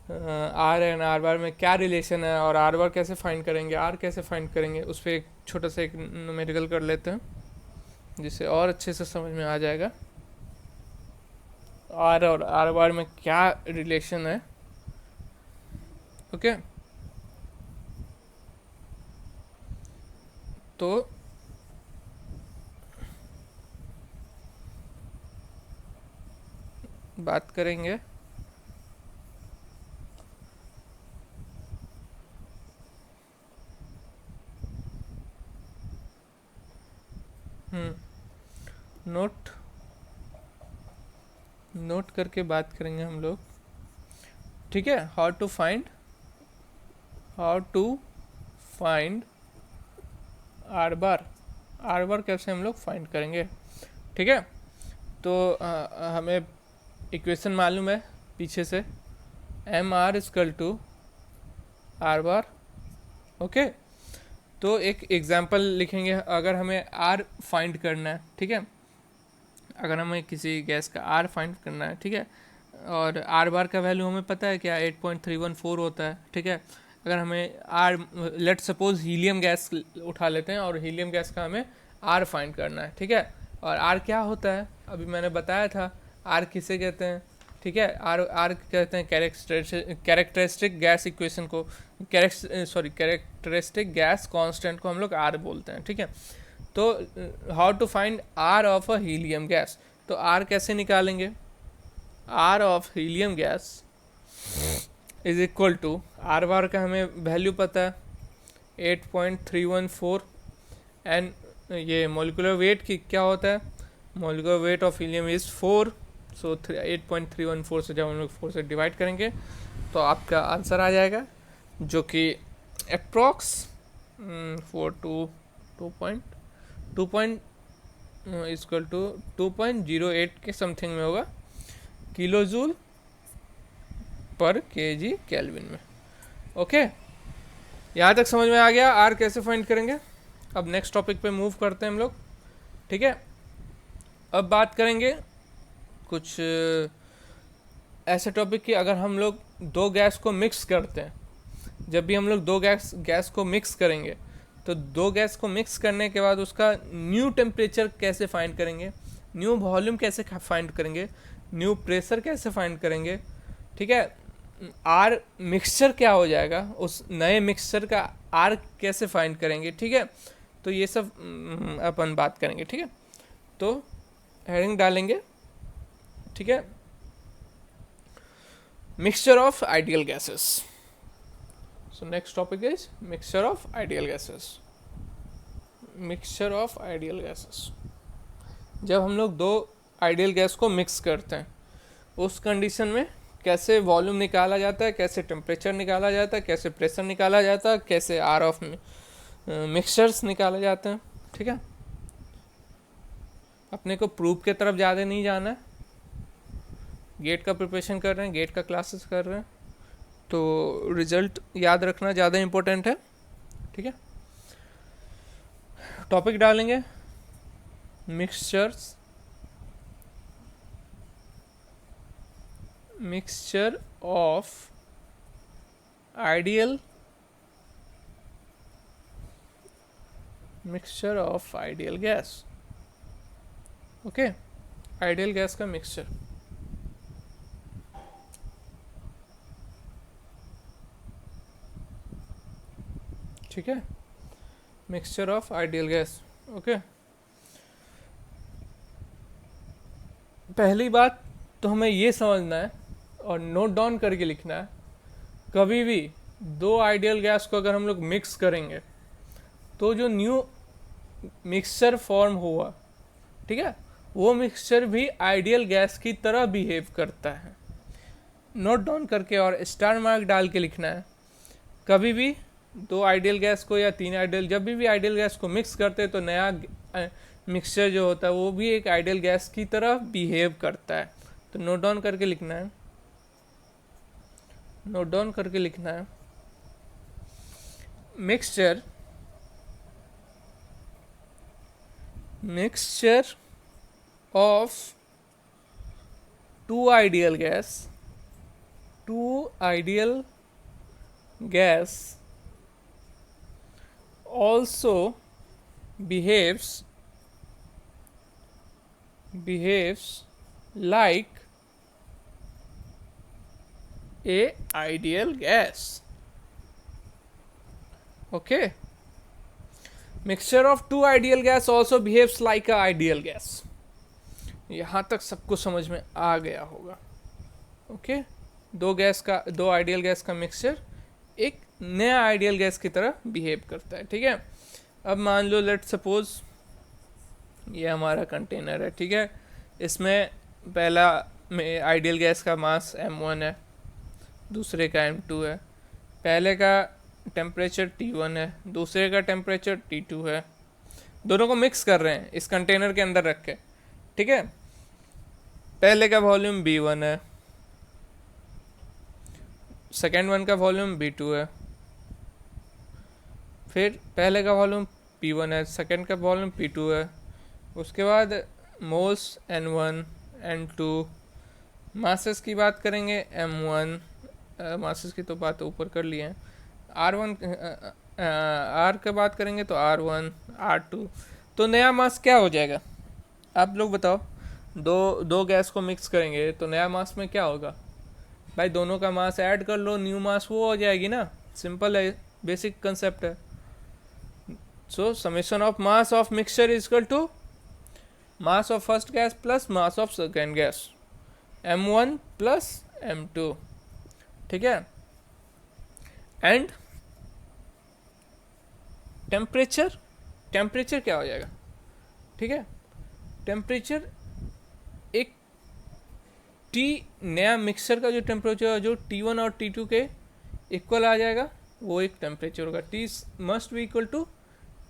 आर एंड आर बार में क्या रिलेशन है और आर बार कैसे फाइंड करेंगे, आर कैसे फाइंड करेंगे, उस पर एक छोटा सा एक न्यूमेरिकल कर लेते हैं जिससे और अच्छे से समझ में आ जाएगा आर और आर बार में क्या रिलेशन है। ओके, तो बात करेंगे नोट करके बात करेंगे हम लोग। ठीक है, how to find R bar कैसे हम लोग फाइंड करेंगे। ठीक है, तो हमें इक्वेशन मालूम है पीछे से, m R equal to R bar. Okay, तो एक एग्जांपल लिखेंगे। अगर हमें आर फाइंड करना है, ठीक है, अगर हमें किसी गैस का आर फाइंड करना है, ठीक है, और आर बार का वैल्यू हमें पता है क्या, 8.314 होता है। ठीक है, अगर हमें R, let suppose helium gas उठा लेते हैं और हीलियम गैस का हमें आर फाइंड करना है। ठीक है, और आर क्या होता है अभी मैंने बताया था, आर किसे कहते हैं। ठीक है। आर आर कहते हैं कैरेक्टरिस्टिक गैस इक्वेशन को, कैरेक्टरिस्टिक गैस कांस्टेंट को हम लोग आर बोलते हैं, ठीक है। तो how to find R of a helium gas, तो आर कैसे निकालेंगे, R of helium gas is equal to, R bar का हमें वैल्यू पता है 8.314 एंड ये मोलिकुलर वेट की क्या होता है, molecular weight of helium is 4, सो 8.314 से जब हम लोग 4 से डिवाइड करेंगे तो आपका आंसर आ जाएगा, जो कि अप्रॉक्स 2.08 के समथिंग में होगा, किलो जूल पर केजी केल्विन में। ओके, यहाँ तक समझ में आ गया आर कैसे फाइंड करेंगे। अब नेक्स्ट टॉपिक पे मूव करते हैं हम लोग, ठीक है। अब बात करेंगे कुछ ऐसे टॉपिक की, अगर हम लोग दो गैस को मिक्स करते हैं, जब भी हम लोग दो गैस को मिक्स करेंगे तो दो गैस को मिक्स करने के बाद उसका न्यू टेम्परेचर कैसे फाइंड करेंगे, न्यू वॉल्यूम कैसे फाइंड करेंगे, न्यू प्रेशर कैसे फाइंड करेंगे, ठीक है। आर मिक्सचर क्या हो जाएगा, उस नए मिक्सचर का आर कैसे फाइंड करेंगे, ठीक है। तो ये सब अपन बात करेंगे, ठीक है। तो हेडिंग डालेंगे, ठीक है, mixture of ideal gases. So next topic is mixture of ideal gases. Mixture of ideal gases, जब हम लोग दो आइडियल गैस को मिक्स करते हैं उस कंडीशन में कैसे वॉल्यूम निकाला जाता है, कैसे टेम्परेचर निकाला जाता है, कैसे प्रेशर निकाला जाता है, कैसे आर ऑफ मिक्सचर्स निकाले जाते हैं, ठीक है। अपने को प्रूफ के तरफ ज़्यादा नहीं जाना है, गेट का प्रिपरेशन कर रहे हैं, गेट का क्लासेस कर रहे हैं, तो रिजल्ट याद रखना ज़्यादा इम्पोर्टेंट है, ठीक है। टॉपिक डालेंगे mixtures, mixture of ideal, mixture of ideal gas, okay, ideal gas का मिक्सचर, ठीक है, mixture of ideal gas, okay. पहली बात तो हमें ये समझना है और नोट डाउन करके लिखना है, कभी भी दो आइडियल गैस को अगर हम लोग मिक्स करेंगे तो जो न्यू मिक्सचर फॉर्म हुआ, ठीक है, वो मिक्सचर भी आइडियल गैस की तरह बिहेव करता है। नोट डाउन करके और स्टार मार्क डाल के लिखना है, कभी भी दो आइडियल गैस को या तीन आइडियल, जब भी आइडियल गैस को मिक्स करते हैं तो नया मिक्सचर जो होता है वो भी एक आइडियल गैस की तरह बिहेव करता है। तो नोट डाउन करके लिखना है, नोट डाउन करके लिखना है, mixture, mixture of two ideal gas also behaves like a ideal gas, okay, mixture of two ideal gas also behaves like a ideal gas। यहाँ तक सबको समझ में आ गया होगा, ओके। दो आइडियल गैस का मिक्सचर एक नया आइडियल गैस की तरह बिहेव करता है, ठीक है। अब मान लो लेट सपोज ये हमारा कंटेनर है, ठीक है, इसमें पहला में आइडियल गैस का मास m1 है, दूसरे का m2 है, पहले का टेम्परेचर T1 है, दूसरे का टेम्परेचर T2 है, दोनों को मिक्स कर रहे हैं इस कंटेनर के अंदर रख के, ठीक है। पहले का वॉल्यूम B1 है, सेकेंड वन का वॉल्यूम B2 है, फिर पहले का वॉल्यूम P1 है, सेकेंड का वॉल्यूम P2 है, उसके बाद मोल्स N1 N2, मासेस की बात करेंगे M1, मासेस की तो बात ऊपर कर लिए हैं, R का बात करेंगे तो R1 R2, तो नया मास क्या हो जाएगा आप लोग बताओ, दो दो गैस को मिक्स करेंगे तो नया मास में क्या होगा भाई, दोनों का मास ऐड कर लो, न्यू मास वो हो जाएगी ना। सिंपल है, बेसिक कंसेप्ट है। So summation of mass of mixture is equal to mass of first gas plus mass of second gas, m1 plus m2, ठीक है। एंड टेम्परेचर, टेम्परेचर क्या हो जाएगा, ठीक है। टेम्परेचर एक टी नया मिक्सचर का जो टेम्परेचर जो T1 और T2 के इक्वल आ जाएगा, वो एक टेम्परेचर होगा। T must be equal to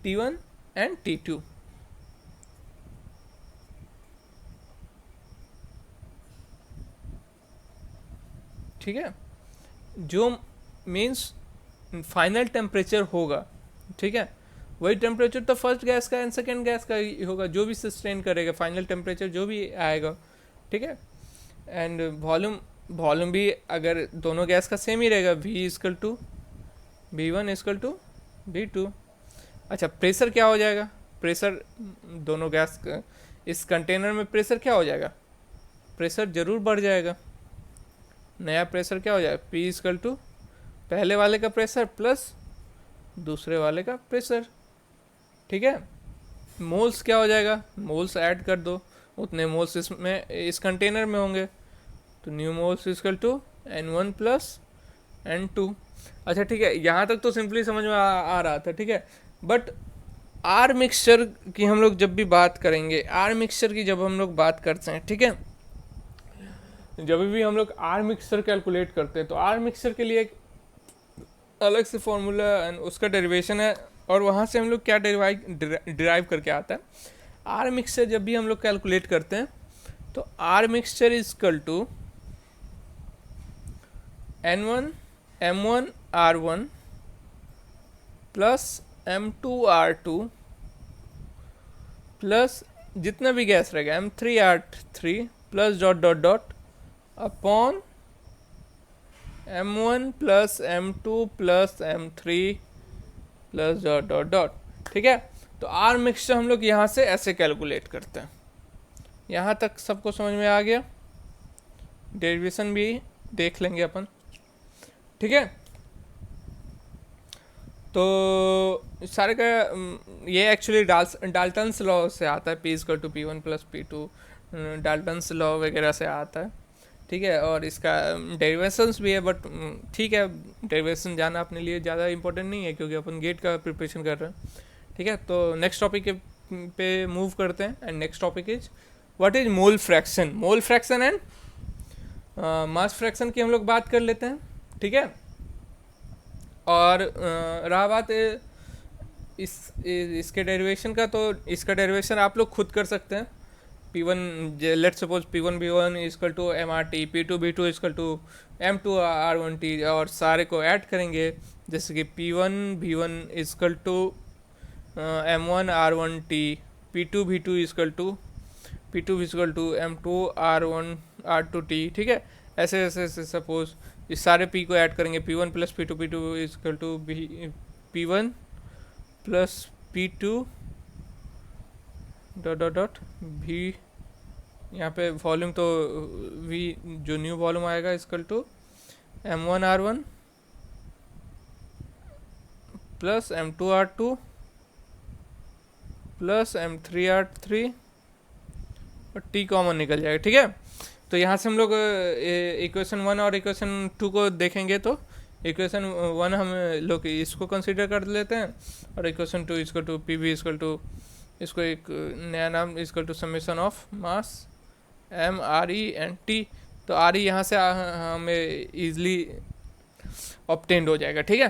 T1 and T2, ठीक है। जो मीन्स फाइनल टेम्परेचर होगा, ठीक है, वही टेम्परेचर तो फर्स्ट गैस का एंड सेकेंड गैस का ही होगा, जो भी सस्टेन करेगा फाइनल टेम्परेचर जो भी आएगा, ठीक है। एंड वॉल्यूम, वॉल्यूम भी अगर दोनों गैस का सेम ही रहेगा, V equal to V1 equal to V2। अच्छा, प्रेशर क्या हो जाएगा, प्रेशर दोनों गैस का, इस कंटेनर में प्रेशर क्या हो जाएगा, प्रेशर ज़रूर बढ़ जाएगा। नया प्रेशर क्या हो जाएगा, P इजकल टू पहले वाले का प्रेशर प्लस दूसरे वाले का प्रेशर, ठीक है। मोल्स क्या हो जाएगा, मोल्स ऐड कर दो, उतने मोल्स इसमें इस कंटेनर में होंगे, तो new moles equal to N1 plus N2। अच्छा ठीक है, यहाँ तक तो सिंपली समझ में आ रहा था, ठीक है। बट आर मिक्सचर की हम लोग जब भी बात करेंगे, आर मिक्सचर की जब हम लोग बात करते हैं, ठीक है, जब भी हम लोग आर मिक्सचर कैलकुलेट करते हैं तो आर मिक्सचर के लिए एक अलग से फॉर्मूला उसका डेरिवेशन है, और वहाँ से हम लोग क्या डिराइव करके आता है। आर मिक्सचर जब भी हम लोग कैलकुलेट करते हैं तो R mixture is equal to N1 M1 R1 plus M2 R2 plus जितना भी गैस रहेगा M3 R3 plus dot dot dot upon M1 plus M2 plus M3 plus dot dot dot, ठीक है। तो आर मिक्सचर हम लोग यहाँ से ऐसे कैलकुलेट करते हैं। यहाँ तक सबको समझ में आ गया, डेरिवेशन भी देख लेंगे अपन, ठीक है। तो सारे का ये एक्चुअली डाल्टन्स लॉ से आता है, P equal to P1 plus P2, Dalton's law वगैरह से आता है, ठीक है। और इसका डेरिवेशंस भी है, बट ठीक है, डेरिवेशन जाना अपने लिए ज़्यादा इंपॉर्टेंट नहीं है क्योंकि अपन गेट का प्रिपरेशन कर रहे हैं, ठीक है। तो नेक्स्ट टॉपिक पे मूव करते हैं, and next topic is what is mole fraction. Mole fraction and mass fraction की हम लोग बात कर लेते हैं, ठीक है। और रहा बात इसके डेरिवेशन का, तो इसका डेरिवेशन आप लोग खुद कर सकते हैं। P1 let's suppose P1 V1 equal to MRT, P2 V2 equal to M2 R1T, और सारे को ऐड करेंगे, जैसे कि P1 V1 equal to M1 R1T, P2 V2 equal to M2 R1 R2T, ठीक है। ऐसे ऐसे सपोज इस सारे P को ऐड करेंगे, P1 plus P2 equal to P1 plus P2 dot dot डॉट V, यहाँ पे वॉल्यूम तो V जो न्यू वॉल्यूम आएगा equal to M1 R1 plus M2 R2 plus M3 R3, और T कॉमन निकल जाएगा, ठीक है। तो यहाँ से हम लोग इक्वेशन 1 और इक्वेशन 2 को देखेंगे, तो इक्वेशन 1 हम लोग इसको कंसीडर कर लेते हैं, और इक्वेशन 2 इसको टू PV इसकल टू, इसको एक नया नाम equal to summation of mass M RE and T। तो RE यहाँ से हमें ईजिली ऑब्टेन्ड हो जाएगा, ठीक है।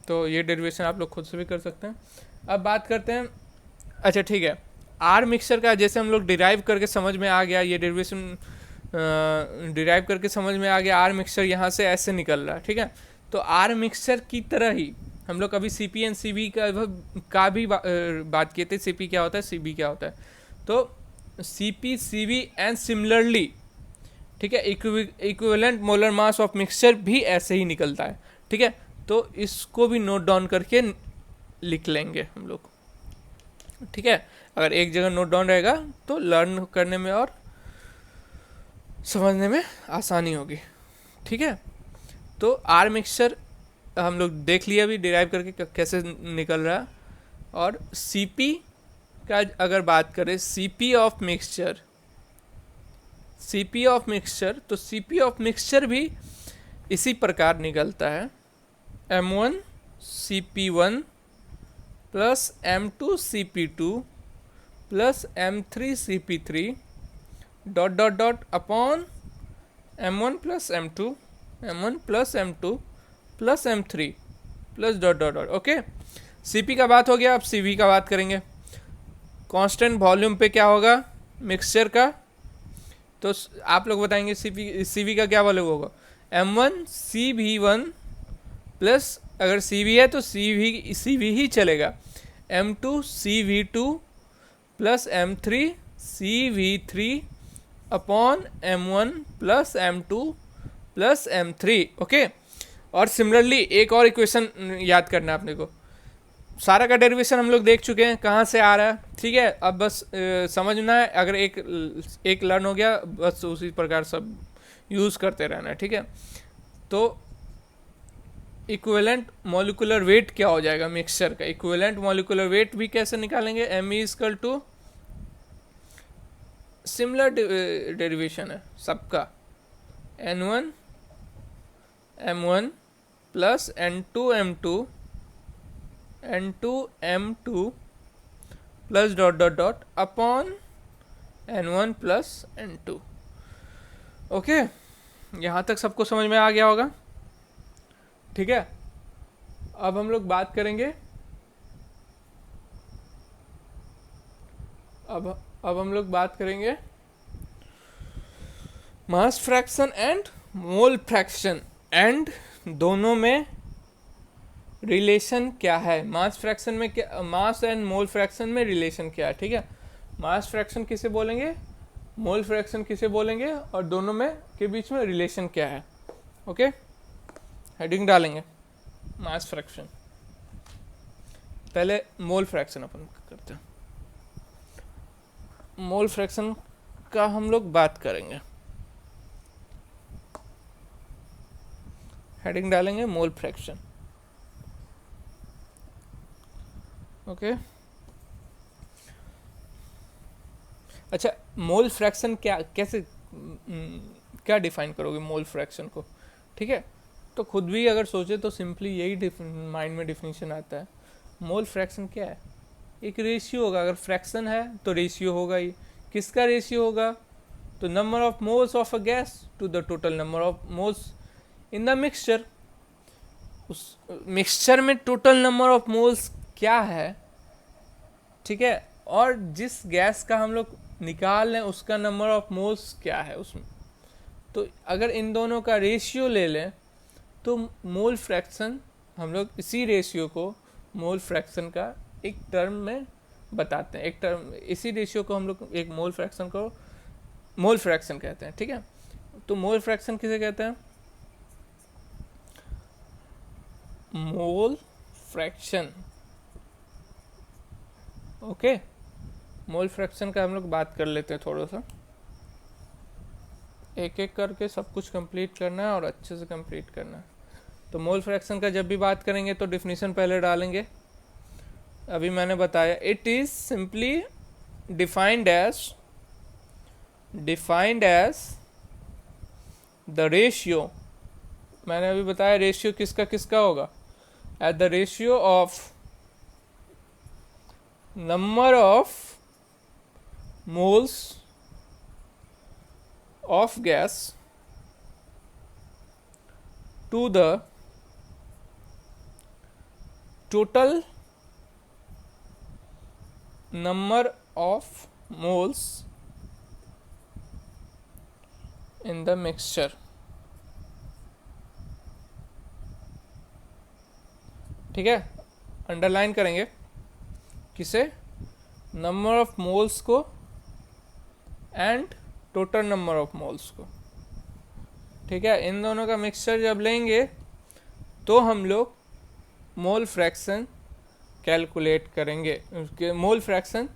तो ये डेरिवेशन आप लोग खुद से भी कर सकते हैं। अब बात करते हैं, अच्छा ठीक है, आर मिक्सचर का जैसे हम लोग डिराइव करके समझ में आ गया, ये डेरिवेशन डिराइव करके समझ में आ गया, आर मिक्सचर यहाँ से ऐसे निकल रहा है, ठीक है। तो आर मिक्सचर की तरह ही हम लोग अभी CP एंड CB का भी बात किए थे। CP क्या होता है, CB क्या होता है, तो CP CB एंड सिमिलरली, ठीक है, equivalent molar mass of mixture भी ऐसे ही निकलता है, ठीक है। तो इसको भी नोट डाउन करके लिख लेंगे हम लोग, ठीक है। अगर एक जगह नोट डाउन रहेगा तो लर्न करने में और समझने में आसानी होगी। ठीक है, तो आर मिक्सचर हम लोग देख लिया अभी डिराइव करके कैसे निकल रहा है। और सीपी का अगर बात करें, सीपी ऑफ मिक्सचर, तो सीपी ऑफ मिक्सचर भी इसी प्रकार निकलता है, M1 CP1 plus M2 CP2 plus M3 CP3 dot dot dot upon M1 plus M2, M1 plus M2 plus M3 plus dot dot dot. Okay, CP का बात हो गया, अब CV का बात करेंगे। कांस्टेंट वॉल्यूम पे क्या होगा मिक्सचर का, तो आप लोग बताएंगे CV का क्या वैल्यू होगा, M1 CV1 प्लस, अगर CV है तो CV ही चलेगा, M2 CV2 plus M3 CV3 upon M1 plus M2 plus M3। Okay, और सिमिलरली एक और इक्वेशन याद करना है अपने को। सारा का डेरिवेशन हम लोग देख चुके हैं कहाँ से आ रहा है, ठीक है। अब बस समझना है, अगर एक लर्न हो गया बस उसी प्रकार सब यूज़ करते रहना है, ठीक है। तो इक्विवेलेंट मॉलिक्यूलर वेट क्या हो जाएगा मिक्सचर का, इक्विवेलेंट मॉलिक्यूलर वेट भी कैसे निकालेंगे, Me equal to, similar derivation है सबका, N1 M1 plus N2 M2 N2 M2 plus dot dot dot upon N1 plus N2। Okay, यहाँ तक सबको समझ में आ गया होगा, ठीक है। अब हम लोग बात करेंगे, अब हम लोग बात करेंगे mass fraction and mole fraction, and दोनों में रिलेशन क्या है, मास फ्रैक्शन में क्या, मास एंड मोल फ्रैक्शन में रिलेशन क्या है, ठीक है। मास फ्रैक्शन किसे बोलेंगे, मोल फ्रैक्शन किसे बोलेंगे, और दोनों में के बीच में रिलेशन क्या है। ओके, हेडिंग डालेंगे मास फ्रैक्शन, पहले मोल फ्रैक्शन अपन करते हैं। मोल फ्रैक्शन का हम लोग बात करेंगे, हेडिंग डालेंगे मोल फ्रैक्शन। ओके, अच्छा, मोल फ्रैक्शन क्या, कैसे क्या डिफाइन करोगे मोल फ्रैक्शन को, ठीक है। तो खुद भी अगर सोचे तो सिंपली यही माइंड में डिफिनीशन आता है। मोल फ्रैक्शन क्या है, एक रेशियो होगा, अगर फ्रैक्शन है तो रेशियो होगा ही। किसका रेशियो होगा, तो number of moles of a gas to the total number of moles in the mixture. उस मिक्सचर में टोटल नंबर ऑफ मोल्स क्या है, ठीक है, और जिस गैस का हम लोग निकाल लें उसका नंबर ऑफ मोल्स क्या है उसमें। तो अगर इन दोनों का रेशियो ले लें तो मोल फ्रैक्शन, हम लोग इसी रेशियो को मोल फ्रैक्शन का एक टर्म में बताते हैं, एक टर्म, इसी रेशियो को हम लोग एक मोल फ्रैक्शन को मोल फ्रैक्शन कहते हैं, ठीक है। तो मोल फ्रैक्शन किसे कहते हैं, मोल फ्रैक्शन। ओके, मोल फ्रैक्शन का हम लोग बात कर लेते हैं थोड़ा सा, एक एक करके सब कुछ कंप्लीट करना है और अच्छे से कंप्लीट करना है। तो मोल फ्रैक्शन का जब भी बात करेंगे तो डिफिनीशन पहले डालेंगे। अभी मैंने बताया, it is simply defined as the ratio, मैंने अभी बताया रेशियो किसका किसका होगा, at the ratio of number of moles of gas to the total number of moles in the mixture। ठीक है, अंडरलाइन करेंगे किसे, नंबर ऑफ मोल्स को and total number of moles को, ठीक है। इन दोनों का मिक्सचर जब लेंगे तो हम लोग मोल फ्रैक्शन कैलकुलेट करेंगे, मोल फ्रैक्शन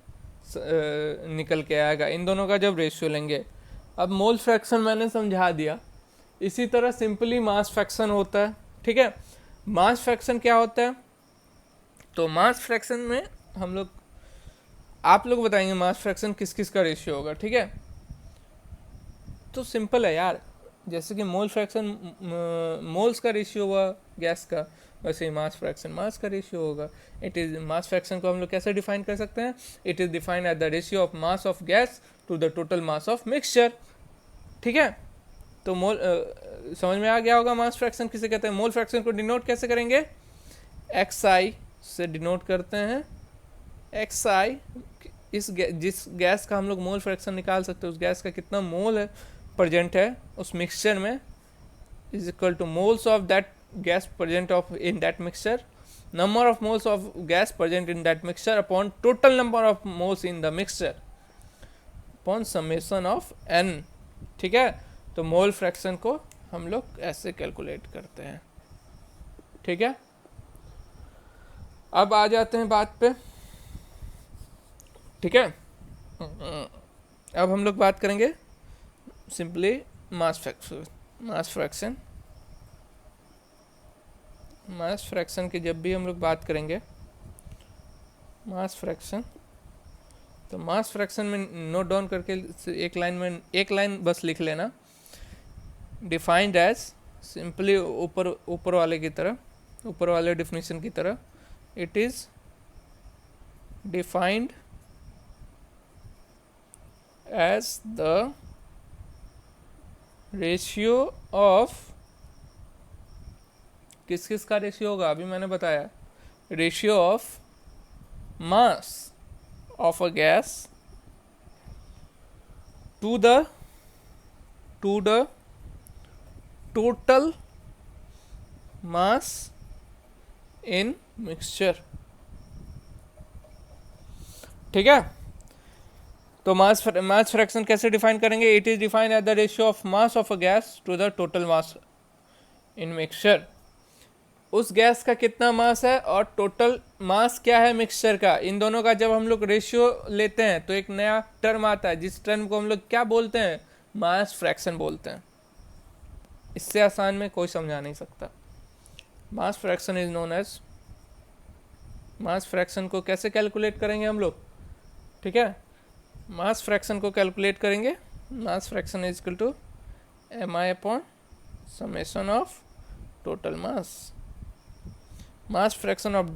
निकल के आएगा इन दोनों का जब रेशियो लेंगे। अब मोल फ्रैक्शन मैंने समझा दिया। इसी तरह सिंपली मास फ्रैक्शन होता है, ठीक है। मास फ्रैक्शन क्या होता है? तो मास फ्रैक्शन में हम लोग, आप लोग बताएंगे मास फ्रैक्शन किस किस का रेशियो होगा, ठीक है। तो सिंपल है यार, जैसे कि मोल फ्रैक्शन मोल्स का रेशियो हुआ गैस का, वैसे ही मास फ्रैक्शन मास का रेशियो होगा। इट इज मास फ्रैक्शन को हम लोग कैसे डिफाइन कर सकते हैं? It is defined as the ratio of mass of gas to the total mass of mixture, ठीक है। तो मोल समझ में आ गया होगा मास फ्रैक्शन किसे कहते हैं। मोल फ्रैक्शन को डिनोट कैसे करेंगे? एक्स आई से डिनोट करते हैं। एक्स आई जिस गैस का हम लोग मोल फ्रैक्शन निकाल सकते हैं, उस गैस का कितना मोल है प्रेजेंट है उस मिक्सचर में, is equal to moles of that gas present of in that mixture, number of moles of gas present in that mixture upon total number of moles in the mixture upon summation of n, ठीक है। तो मोल फ्रैक्शन को हम लोग ऐसे कैलकुलेट करते हैं, ठीक है। अब आ जाते हैं बात पे, ठीक है। अब हम लोग बात करेंगे सिंपली मास फ्रैक्शन की जब भी हम लोग बात करेंगे मास फ्रैक्शन, तो मास फ्रैक्शन में नोट डाउन करके एक लाइन बस लिख लेना, डिफाइंड एज सिंपली ऊपर वाले की तरह, ऊपर वाले डिफिनीशन की तरह, it is defined as the ratio of, किस किस का रेशियो होगा अभी मैंने बताया, ratio of mass of a gas to the total mass in mixture, ठीक है। तो मास फ्रैक्शन कैसे डिफाइन करेंगे? It is defined as the ratio of mass of a gas to the total mass in mixture. उस गैस का कितना मास है और टोटल मास क्या है मिक्सचर का, इन दोनों का जब हम लोग रेशियो लेते हैं तो एक नया टर्म आता है, जिस टर्म को हम लोग क्या बोलते हैं? मास फ्रैक्शन बोलते हैं। इससे आसान में कोई समझा नहीं सकता। Mass fraction is known as, mass fraction को कैसे कैलकुलेट करेंगे हम लोग, ठीक है। मास फ्रैक्शन को कैलकुलेट करेंगे, mass fraction is equal to M I upon summation of total mass. Mass fraction of,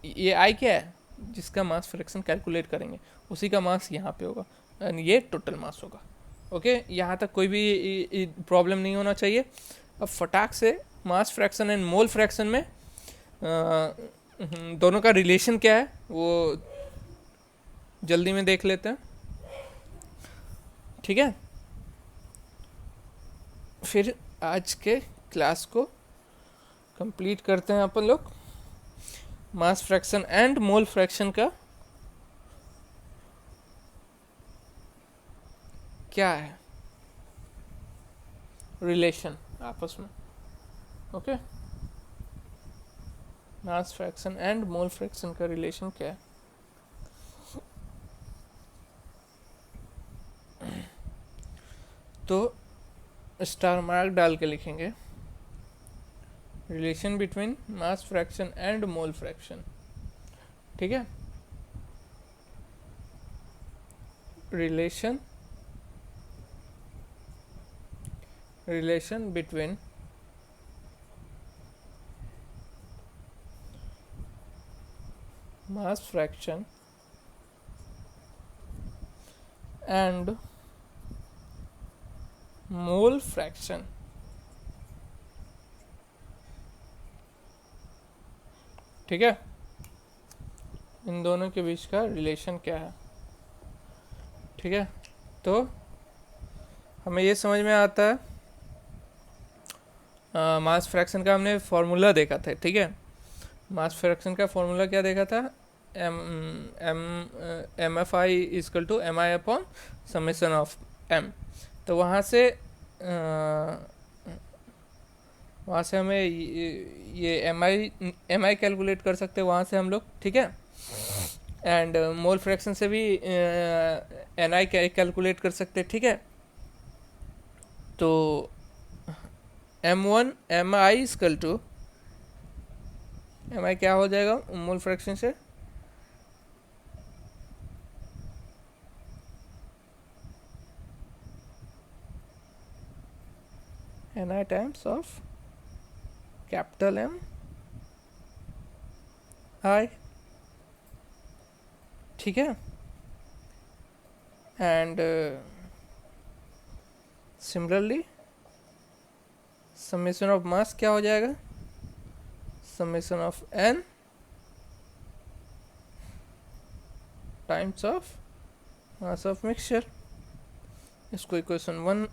ये आई क्या है? जिसका मास फ्रैक्शन कैलकुलेट करेंगे उसी का मास यहाँ पे होगा, एंड ये टोटल मास होगा। ओके, यहाँ तक कोई भी प्रॉब्लम नहीं होना चाहिए। अब फटाक से मास फ्रैक्शन एंड मोल फ्रैक्शन में दोनों का रिलेशन क्या है वो जल्दी में देख लेते हैं, ठीक है। फिर आज के क्लास को कंप्लीट करते हैं अपन लोग। मास फ्रैक्शन एंड मोल फ्रैक्शन का क्या है रिलेशन आपस में, okay. Mass fraction and mole fraction का रिलेशन क्या है? तो स्टार मार्क डाल के लिखेंगे relation between mass fraction and mole fraction, ठीक है। Relation between mass fraction and mole fraction, ठीक है। इन दोनों के बीच का रिलेशन क्या है, ठीक है। तो हमें ये समझ में आता है, मास फ्रैक्शन का हमने फॉर्मूला देखा था, ठीक है। मास फ्रैक्शन का फॉर्मूला क्या देखा था? M F i equal to M I upon summation of m. तो वहाँ से हमें ये एम आई कैलकुलेट कर सकते हैं वहाँ से हम लोग, ठीक है। एंड मोल फ्रैक्शन से भी एन आई कैलकुलेट कर सकते हैं, ठीक है। तो m1 mi equal to mi क्या हो जाएगा मोल फ्रैक्शन से, ni times of capital M I, ठीक है। एंड सिमिलरली समेशन ऑफ मास क्या हो जाएगा, summation of n times of mass of mixture. इसको इक्वेशन 1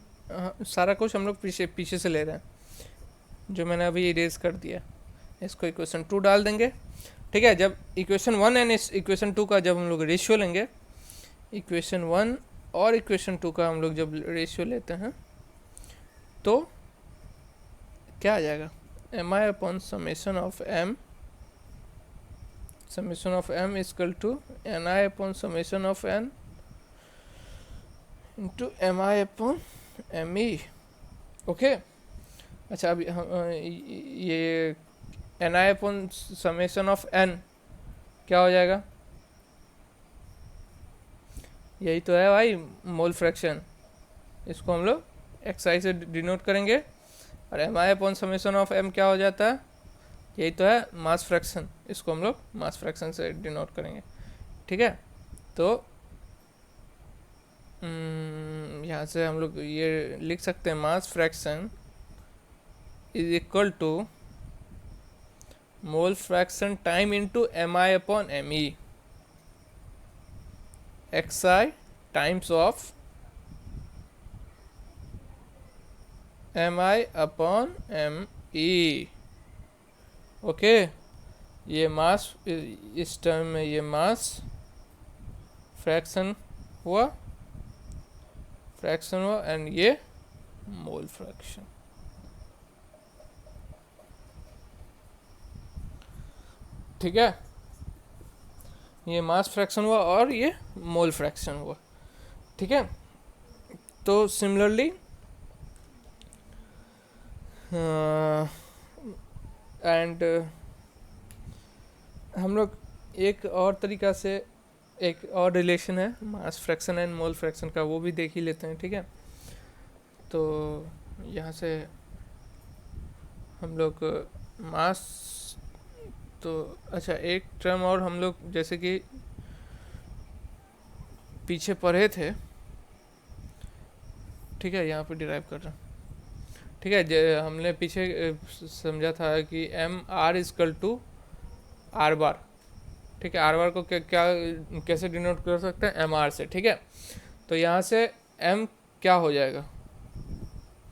सारा कुछ हम लोग पीछे से ले रहे हैं जो मैंने अभी इरेज कर दिया, इसको इक्वेशन 2 डाल देंगे, ठीक है। जब इक्वेशन 1 एंड इक्वेशन 2 का जब हम लोग रेशियो लेंगे, इक्वेशन 1 और इक्वेशन 2 का हम लोग जब रेशियो लेते हैं तो क्या आ जाएगा, m I upon summation of m equal to n i upon summation of n into M I upon M E. Okay, अच्छा अभी ये n i upon summation of n क्या हो जाएगा, यही तो है भाई मोल फ्रैक्शन, इसको हम लोग xi से डिनोट करेंगे, और m I upon summation of m क्या हो जाता है, यही तो है मास फ्रैक्शन, इसको हम लोग मास फ्रैक्शन से डिनोट करेंगे, ठीक है। तो यहाँ से हम लोग ये लिख सकते हैं mass fraction is equal to mole fraction time into M I upon M E, xi times of M I upon M E. Okay, ये मास, इस टर्म में ये मास फ्रैक्शन हुआ एंड ये मोल फ्रैक्शन, ठीक है। ये मास फ्रैक्शन हुआ और ये मोल फ्रैक्शन हुआ, ठीक है। तो सिमिलरली एंड हम लोग एक और तरीका से, एक और रिलेशन है mass fraction and mole fraction का, वो भी देख ही लेते हैं, ठीक है। तो यहाँ से हम लोग मास, तो अच्छा एक टर्म और हम लोग जैसे कि पीछे पढ़े थे, ठीक है, यहाँ पे डिराइव कर रहा हूँ, ठीक है। हमने पीछे समझा था कि m R equal to R bar, ठीक है। आर बार को क्या कैसे डिनोट कर सकते हैं, एम आर से, ठीक है। तो यहाँ से एम क्या हो जाएगा,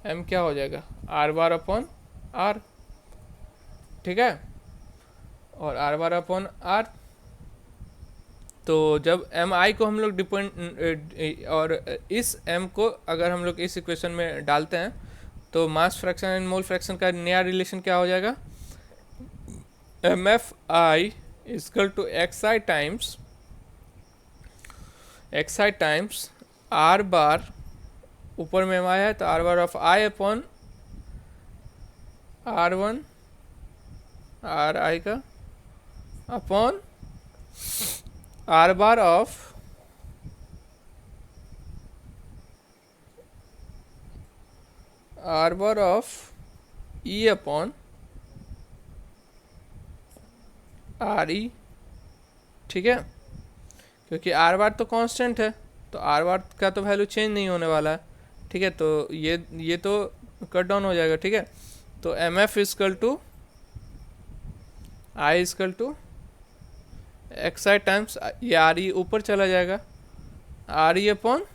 एम क्या हो जाएगा, आर बार अपॉन आर, ठीक है, और आर बार अपॉन आर। तो जब एम आई को हम लोग डिपेंड, और इस एम को अगर हम लोग इस इक्वेशन में डालते हैं तो mass fraction and mole fraction का नया रिलेशन क्या हो जाएगा, M F I equal to x I times R bar, ऊपर में एम आई है तो R bar of I upon R one R I का upon R bar of E upon R E, ठीक है। क्योंकि आर बार तो कांस्टेंट है तो आर बार का तो वैल्यू चेंज नहीं होने वाला है, ठीक है। तो ये तो कट डाउन हो जाएगा, ठीक है। तो m f equal to i equal to x I times, ये आर ई ऊपर चला जाएगा, R e upon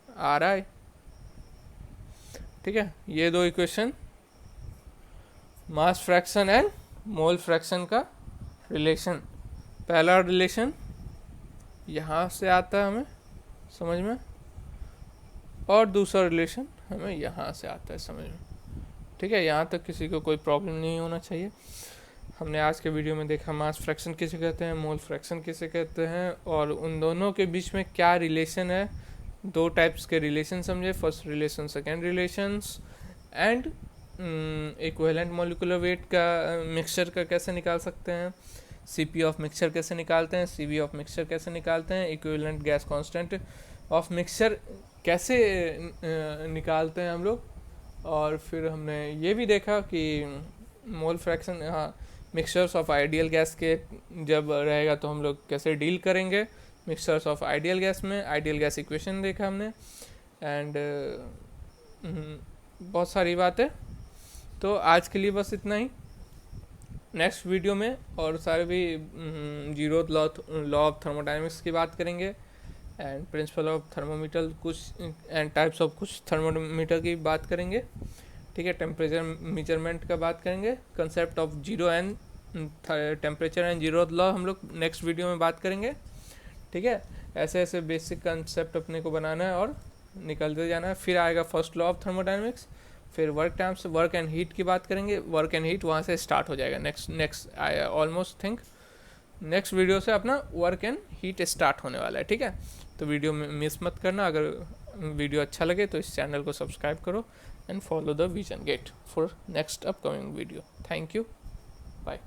R i, ठीक है। ये दो equation mass fraction and mole fraction का रिलेशन, पहला रिलेशन यहाँ से आता है हमें समझ में, और दूसरा रिलेशन हमें यहाँ से आता है समझ में, ठीक है। यहाँ तक किसी को कोई प्रॉब्लम नहीं होना चाहिए। हमने आज के वीडियो में देखा मास फ्रैक्शन किसे कहते हैं, मोल फ्रैक्शन किसे कहते हैं, और उन दोनों के बीच में क्या रिलेशन है, दो टाइप्स के रिलेशन समझे, first relation second relations, and equivalent molecular weight का मिक्सचर का कैसे निकाल सकते हैं, सीपी ऑफ मिक्सचर कैसे निकालते हैं, सीवी ऑफ मिक्सचर कैसे निकालते हैं, equivalent gas constant of mixture कैसे निकालते हैं हम लोग। और फिर हमने ये भी देखा कि मोल फ्रैक्शन, हाँ, मिक्सचर्स ऑफ आइडियल गैस के जब रहेगा तो हम लोग कैसे डील करेंगे मिक्सचर्स ऑफ आइडियल गैस में, आइडियल गैस इक्वेशन देखा हमने। एंड बहुत सारी बातें। तो आज के लिए बस इतना ही। नेक्स्ट वीडियो में और सारे भी जीरो लॉ ऑफ थर्मोडायनेमिक्स की बात करेंगे, एंड प्रिंसिपल ऑफ थर्मोमीटर कुछ, एंड टाइप्स ऑफ कुछ थर्मोमीटर की बात करेंगे, ठीक है। टेम्परेचर मेजरमेंट का बात करेंगे, concept of zero and temperature and zero law हम लोग नेक्स्ट वीडियो में बात करेंगे, ठीक है। ऐसे ऐसे बेसिक कंसेप्ट अपने को बनाना है और निकलते जाना है। फिर आएगा फर्स्ट लॉ ऑफ थर्मोडायनेमिक्स, फिर work times, work and heat की बात करेंगे। वर्क एंड हीट वहाँ से स्टार्ट हो जाएगा। Next I almost think next video से अपना वर्क एंड हीट स्टार्ट होने वाला है, ठीक है। तो वीडियो में मिस मत करना। अगर वीडियो अच्छा लगे तो इस चैनल को सब्सक्राइब करो and follow the vision gate for next upcoming video. Thank you, bye.